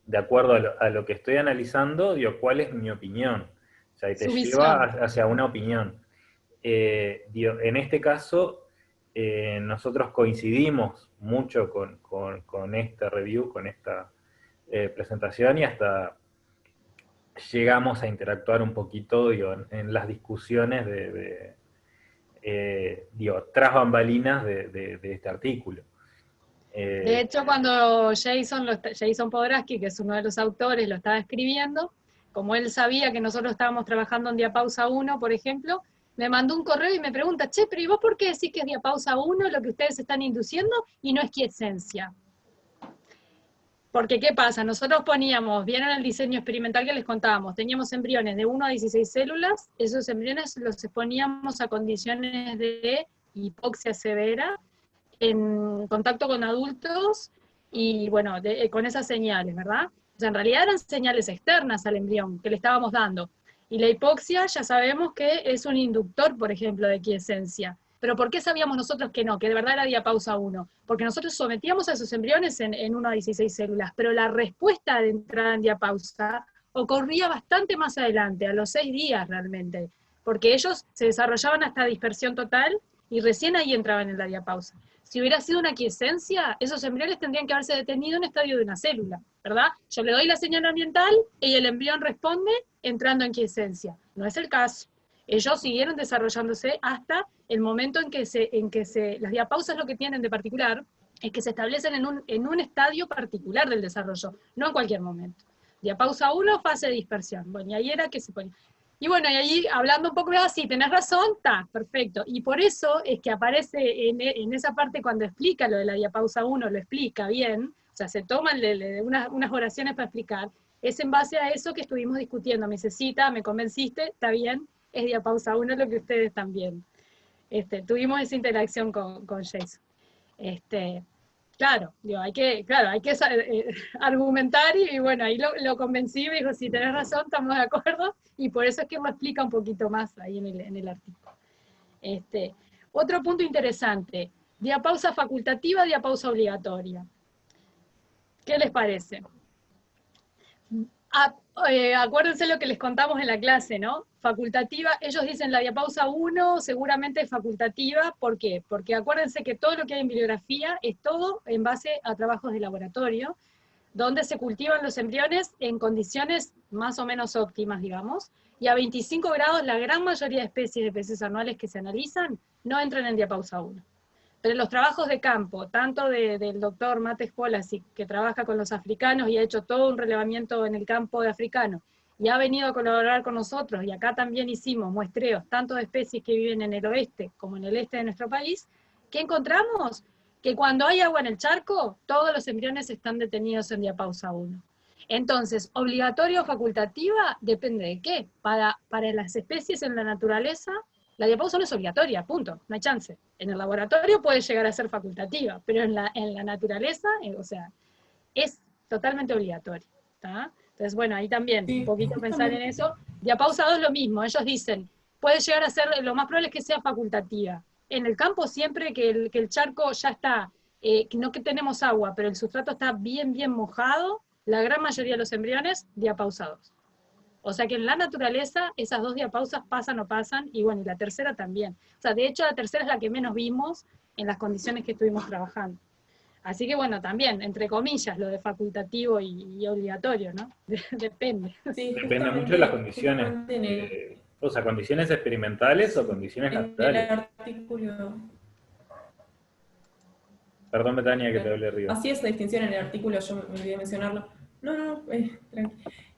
de acuerdo a lo que estoy analizando, digo, cuál es mi opinión. O sea, y te Su lleva visión. hacia una opinión. Digo, en este caso, nosotros coincidimos mucho con este review, con esta presentación, y hasta llegamos a interactuar un poquito, digo, en las discusiones digo, tras bambalinas de este artículo. De hecho, cuando Jason Podrasky, que es uno de los autores, lo estaba escribiendo, como él sabía que nosotros estábamos trabajando en Diapausa 1, por ejemplo, me mandó un correo y me pregunta, che, pero ¿y vos por qué decís que es Diapausa 1 lo que ustedes están induciendo y no es quiesencia? Porque, ¿qué pasa? Nosotros poníamos, vieron el diseño experimental que les contábamos, teníamos embriones de 1 a 16 células, esos embriones los exponíamos a condiciones de hipoxia severa, en contacto con adultos y bueno, con esas señales, ¿verdad? O sea, en realidad eran señales externas al embrión que le estábamos dando. Y la hipoxia ya sabemos que es un inductor, por ejemplo, de quiesencia. Pero ¿por qué sabíamos nosotros que no? Que de verdad era diapausa 1. Porque nosotros sometíamos a esos embriones en 1 a 16 células, pero la respuesta de entrada en diapausa ocurría bastante más adelante, a los 6 días realmente, porque ellos se desarrollaban hasta dispersión total y recién ahí entraban en la diapausa. Si hubiera sido una quiesencia, esos embriones tendrían que haberse detenido en estadio de una célula, ¿verdad? Yo le doy la señal ambiental y el embrión responde entrando en quiesencia. No es el caso. Ellos siguieron desarrollándose hasta el momento en que las diapausas lo que tienen de particular es que se establecen en un estadio particular del desarrollo, no en cualquier momento. Diapausa 1, fase de dispersión. Bueno, y ahí era que se ponía. Y bueno, y ahí hablando un poco más, sí, tenés razón, está, perfecto. Y por eso es que aparece en esa parte cuando explica lo de la diapausa 1, lo explica bien, o sea, se toman unas oraciones para explicar, es en base a eso que estuvimos discutiendo. Me dice, cita, me convenciste, está bien, es diapausa 1 lo que ustedes también. Tuvimos esa interacción con Jason. Claro, digo, hay que argumentar y bueno, ahí lo convencí y me dijo, sí, tenés razón, estamos de acuerdo, y por eso es que lo explica un poquito más ahí en el artículo. Otro punto interesante, diapausa facultativa, diapausa obligatoria. ¿Qué les parece? Acuérdense lo que les contamos en la clase, ¿no? Facultativa, ellos dicen la diapausa 1 seguramente es facultativa, ¿por qué? Porque acuérdense que todo lo que hay en bibliografía es todo en base a trabajos de laboratorio, donde se cultivan los embriones en condiciones más o menos óptimas, digamos, y a 25 grados la gran mayoría de especies de peces anuales que se analizan no entran en diapausa 1. Pero los trabajos de campo, tanto del doctor Mates Polasi, que trabaja con los africanos y ha hecho todo un relevamiento en el campo de africano, y ha venido a colaborar con nosotros, y acá también hicimos muestreos, tanto de especies que viven en el oeste como en el este de nuestro país, ¿qué encontramos? Que cuando hay agua en el charco, todos los embriones están detenidos en diapausa 1. Entonces, obligatorio o facultativa, depende de qué. Para las especies en la naturaleza, la diapausa no es obligatoria, punto, no hay chance. En el laboratorio puede llegar a ser facultativa, pero en la naturaleza, o sea, es totalmente obligatoria. ¿tá? Entonces, bueno, ahí también, Sí, un poquito pensar en justamente. eso. Diapausa 2 lo mismo, ellos dicen, puede llegar a ser, lo más probable es que sea facultativa. En el campo siempre que el charco ya está, no que tenemos agua, pero el sustrato está bien, bien mojado, la gran mayoría de los embriones, diapausados. O sea que en la naturaleza esas 2 diapausas pasan o pasan, y bueno, y la tercera también. O sea, de hecho la tercera es la que menos vimos en las condiciones que estuvimos trabajando. Así que bueno, también, entre comillas, lo de facultativo y obligatorio, ¿no? Depende. Sí, Depende mucho de las condiciones. justamente O sea, condiciones experimentales o condiciones en el naturales. artículo. Perdón, Betania, que te hablé arriba. Hacía esa distinción en el artículo, yo me olvidé mencionarlo. No, tranqui.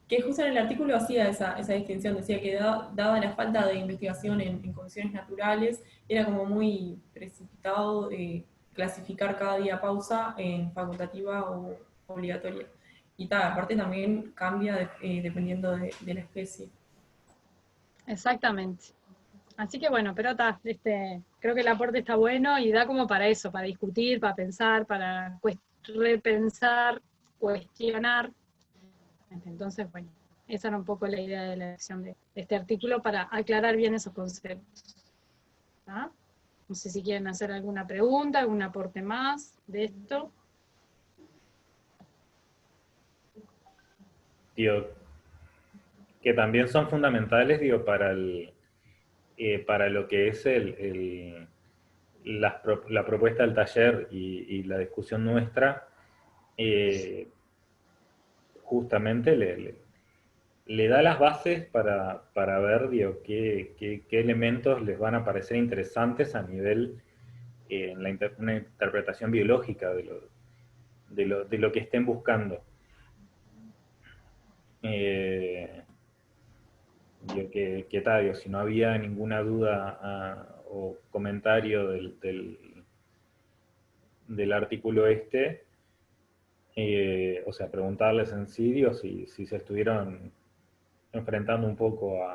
Que justo en el artículo hacía esa distinción, decía que dada la falta de investigación en condiciones naturales, era como muy precipitado clasificar cada diapausa en facultativa o obligatoria. Y tal, aparte también cambia dependiendo de la especie. Exactamente. Así que bueno, pero creo que el aporte está bueno y da como para eso, para discutir, para pensar, para repensar, cuestionar. Entonces, bueno, esa era un poco la idea de la elección de este artículo para aclarar bien esos conceptos. ¿Ah? No sé si quieren hacer alguna pregunta, algún aporte más de esto. Digo, que también son fundamentales, digo, para lo que es la propuesta del taller y la discusión nuestra, justamente le da las bases para ver, digo, qué elementos les van a parecer interesantes a nivel, una interpretación biológica de lo que estén buscando. Digo, ¿qué tal? Digo, si no había ninguna duda o comentario del artículo o sea, preguntarles en sí, digo, si se estuvieron enfrentando un poco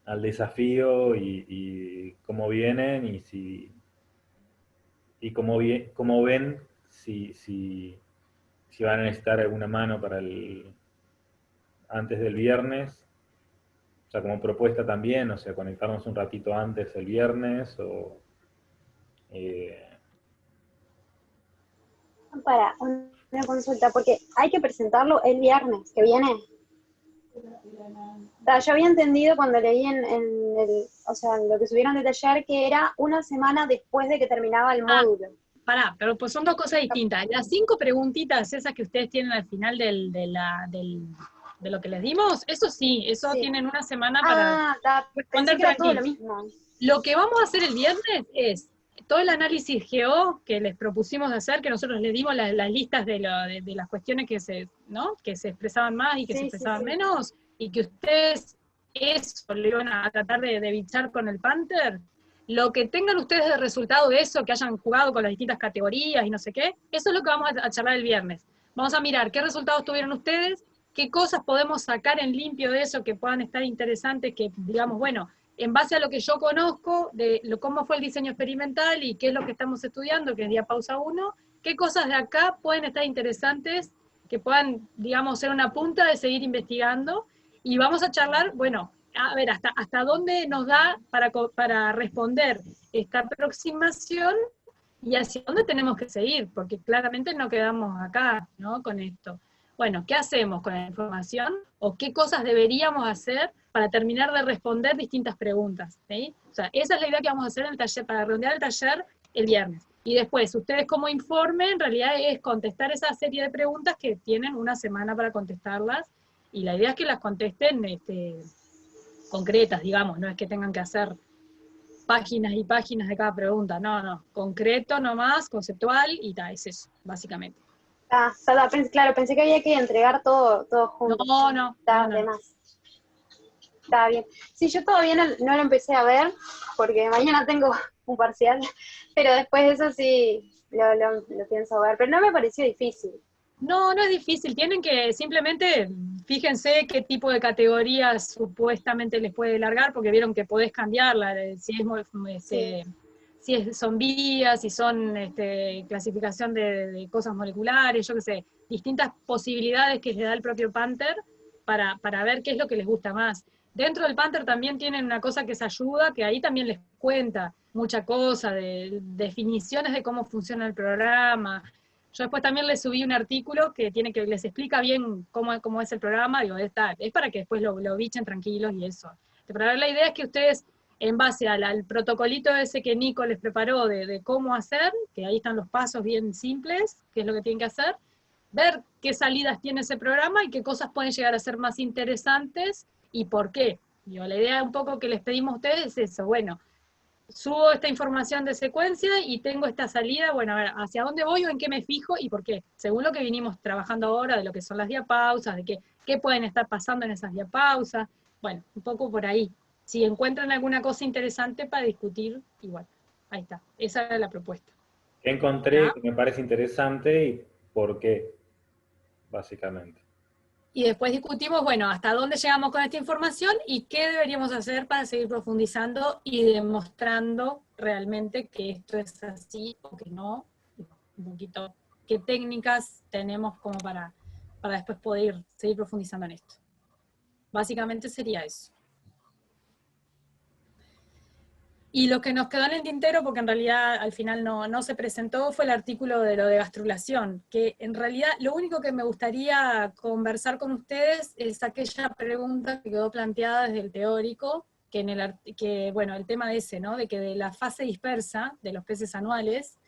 al desafío y cómo vienen y cómo ven si van a necesitar alguna mano antes del viernes. O sea, como propuesta también, o sea, conectarnos un ratito antes el viernes Para una consulta, porque hay que presentarlo el viernes que viene. Yo había entendido cuando leí o sea, en lo que subieron de taller, que era una semana después de que terminaba el módulo. Pará, pero pues son dos cosas distintas. Las 5 preguntitas esas que ustedes tienen al final de lo que les dimos, eso sí, eso Sí. tienen una semana para pensé que era todo lo mismo. Lo que vamos a hacer el viernes es todo el análisis geo que les propusimos de hacer, que nosotros les dimos las listas de las cuestiones que se expresaban más y que se expresaban menos, y que ustedes eso lo iban a tratar de bichar con el Panther. Lo que tengan ustedes de resultado de eso, que hayan jugado con las distintas categorías y no sé qué, eso es lo que vamos a charlar el viernes. Vamos a mirar qué resultados tuvieron ustedes, qué cosas podemos sacar en limpio de eso que puedan estar interesantes, que digamos, bueno, en base a lo que yo conozco, cómo fue el diseño experimental y qué es lo que estamos estudiando, que es diapausa 1, qué cosas de acá pueden estar interesantes, que puedan, digamos, ser una punta de seguir investigando, y vamos a charlar, bueno, a ver, hasta dónde nos da para responder esta aproximación y hacia dónde tenemos que seguir, porque claramente no quedamos acá, ¿no?, con esto. Bueno, ¿qué hacemos con la información? ¿O qué cosas deberíamos hacer para terminar de responder distintas preguntas? ¿Sí? O sea, esa es la idea que vamos a hacer en el taller, para redondear el taller el viernes. Y después, ustedes como informe, en realidad es contestar esa serie de preguntas que tienen una semana para contestarlas, y la idea es que las contesten concretas, digamos, no es que tengan que hacer páginas y páginas de cada pregunta, no, concreto nomás, conceptual, y tal, es eso, básicamente. Claro, pensé que había que entregar todo junto. No. Está bien. Sí, yo todavía no lo empecé a ver, porque mañana tengo un parcial, pero después de eso sí lo pienso ver, pero no me pareció difícil. No es difícil, tienen que simplemente, fíjense qué tipo de categorías supuestamente les puede largar, porque vieron que podés cambiarla, si son vías, si son clasificación de cosas moleculares, yo qué sé, distintas posibilidades que les da el propio Panther para ver qué es lo que les gusta más. Dentro del Panther también tienen una cosa que es ayuda, que ahí también les cuenta mucha cosa, de definiciones de cómo funciona el programa. Yo después también les subí un artículo que les explica bien cómo es el programa, digo, es para que después lo bichen tranquilos y eso. Pero la idea es que ustedes, en base al protocolito ese que Nico les preparó de cómo hacer, que ahí están los pasos bien simples, qué es lo que tienen que hacer, ver qué salidas tiene ese programa y qué cosas pueden llegar a ser más interesantes y por qué. Digo, la idea un poco que les pedimos a ustedes es eso, bueno, subo esta información de secuencia y tengo esta salida, bueno, a ver, ¿hacia dónde voy o en qué me fijo y por qué? Según lo que vinimos trabajando ahora, de lo que son las diapausas, de qué pueden estar pasando en esas diapausas, bueno, un poco por ahí. Si encuentran alguna cosa interesante para discutir, igual. Ahí está, esa era la propuesta. ¿Qué encontré que me parece interesante y por qué? Básicamente. Y después discutimos, bueno, hasta dónde llegamos con esta información y qué deberíamos hacer para seguir profundizando y demostrando realmente que esto es así o que no, un poquito, qué técnicas tenemos como para después poder seguir profundizando en esto. Básicamente sería eso. Y lo que nos quedó en el tintero, porque en realidad al final no se presentó, fue el artículo de lo de gastrulación, que en realidad lo único que me gustaría conversar con ustedes es aquella pregunta que quedó planteada desde el teórico, bueno, el tema de ese, ¿no? De que de la fase dispersa de los peces anuales,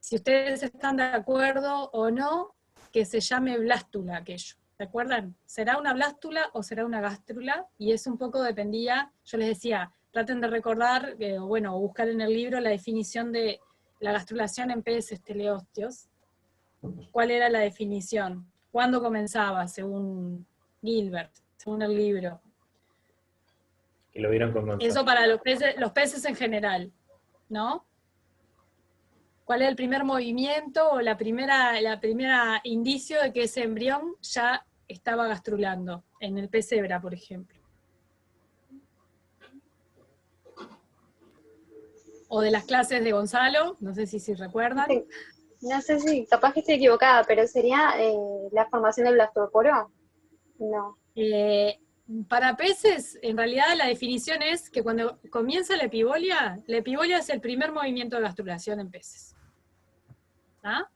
si ustedes están de acuerdo o no, que se llame blástula aquello. ¿Se acuerdan? ¿Será una blástula o será una gástrula? Y eso un poco dependía, yo les decía, traten de recordar, o buscar en el libro la definición de la gastrulación en peces teleosteos. ¿Cuál era la definición? ¿Cuándo comenzaba, según Gilbert, según el libro? Que lo vieron con Gonzalo. Eso para los peces en general, ¿no? ¿Cuál es el primer movimiento o la primera indicio de que ese embrión ya estaba gastrulando? En el pez cebra, por ejemplo. O de las clases de Gonzalo, no sé si recuerdan. No sé si, capaz que estoy equivocada, pero sería la formación del blastoporo. No. Para peces, en realidad la definición es que cuando comienza la epibolia es el primer movimiento de gastrulación en peces. ¿Ah?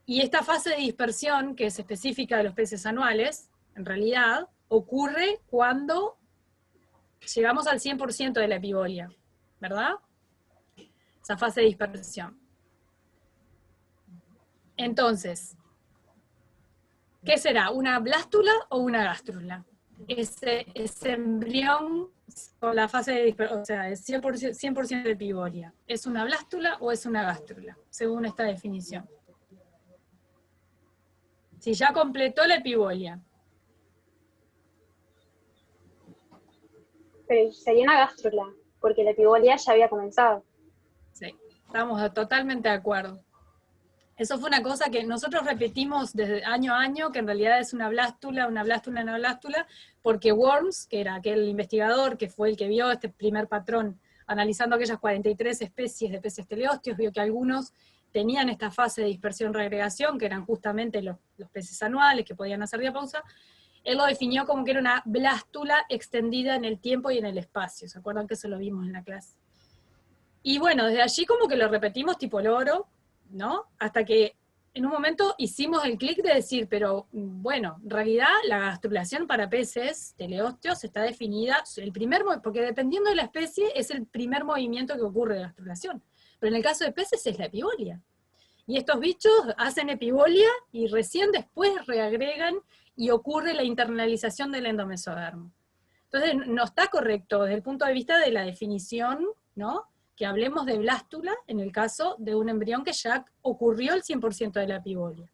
Y esta fase de dispersión, que es específica de los peces anuales, en realidad ocurre cuando llegamos al 100% de la epibolia, ¿verdad? Esa fase de dispersión. Entonces, ¿qué será? ¿Una blástula o una gástrula? Ese embrión con la fase de dispersión, o sea, es 100% de epibolia. ¿Es una blástula o es una gástrula? Según esta definición. Si ya completó la epibolia. Pero sería una gástrula, porque la epibolia ya había comenzado. Sí, estamos totalmente de acuerdo. Eso fue una cosa que nosotros repetimos desde año a año, que en realidad es una blástula, porque Worms, que era aquel investigador que fue el que vio este primer patrón, analizando aquellas 43 especies de peces teleosteos, vio que algunos tenían esta fase de dispersión-reagregación, que eran justamente los peces anuales, que podían hacer diapausa. Él lo definió como que era una blástula extendida en el tiempo y en el espacio. ¿Se acuerdan que eso lo vimos en la clase? Y bueno, desde allí como que lo repetimos tipo loro, ¿no? Hasta que en un momento hicimos el clic de decir, pero bueno, en realidad la gastrulación para peces teleosteos está definida, porque dependiendo de la especie es el primer movimiento que ocurre de gastrulación. Pero en el caso de peces es la epibolia. Y estos bichos hacen epibolia y recién después reagregan y ocurre la internalización del endomesodermo. Entonces no está correcto desde el punto de vista de la definición, ¿no? Que hablemos de blástula en el caso de un embrión que ya ocurrió el 100% de la epibolia.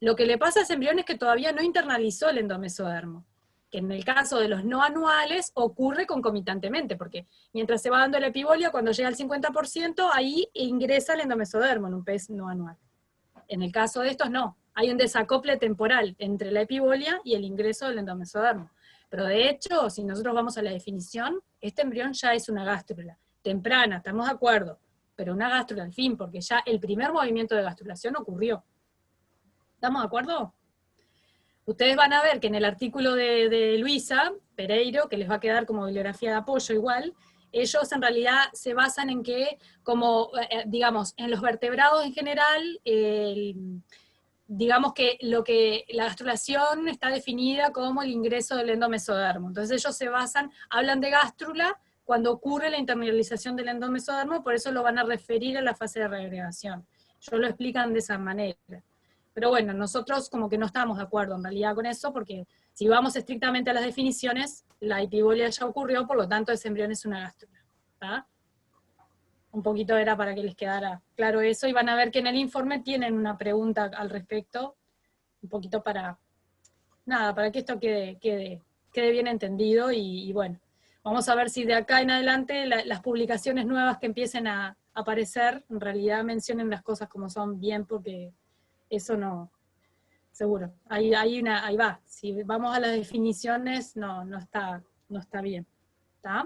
Lo que le pasa a ese embrión es que todavía no internalizó el endomesodermo, que en el caso de los no anuales ocurre concomitantemente, porque mientras se va dando la epibolia, cuando llega al 50%, ahí ingresa el endomesodermo en un pez no anual. En el caso de estos no, hay un desacople temporal entre la epibolia y el ingreso del endomesodermo. Pero de hecho, si nosotros vamos a la definición, este embrión ya es una gástrula. Temprana, estamos de acuerdo, pero una gástrula al fin, porque ya el primer movimiento de gastrulación ocurrió. ¿Estamos de acuerdo? Ustedes van a ver que en el artículo de Luisa Pereiro, que les va a quedar como bibliografía de apoyo igual, ellos en realidad se basan en que, como, digamos, en los vertebrados en general, digamos que la gastrulación está definida como el ingreso del endomesodermo. Entonces ellos hablan de gástrula cuando ocurre la internalización del endomesodermo, por eso lo van a referir a la fase de reagregación. Ellos lo explican de esa manera. Pero bueno, nosotros como que no estamos de acuerdo en realidad con eso, porque si vamos estrictamente a las definiciones, la epibolia ya ocurrió, por lo tanto ese embrión es una gástrula. ¿Tá? Un poquito era para que les quedara claro eso, y van a ver que en el informe tienen una pregunta al respecto, un poquito para que esto quede bien entendido, y bueno, vamos a ver si de acá en adelante las publicaciones nuevas que empiecen a aparecer, en realidad mencionen las cosas como son bien, porque eso no seguro. Ahí va. Si vamos a las definiciones, no está bien.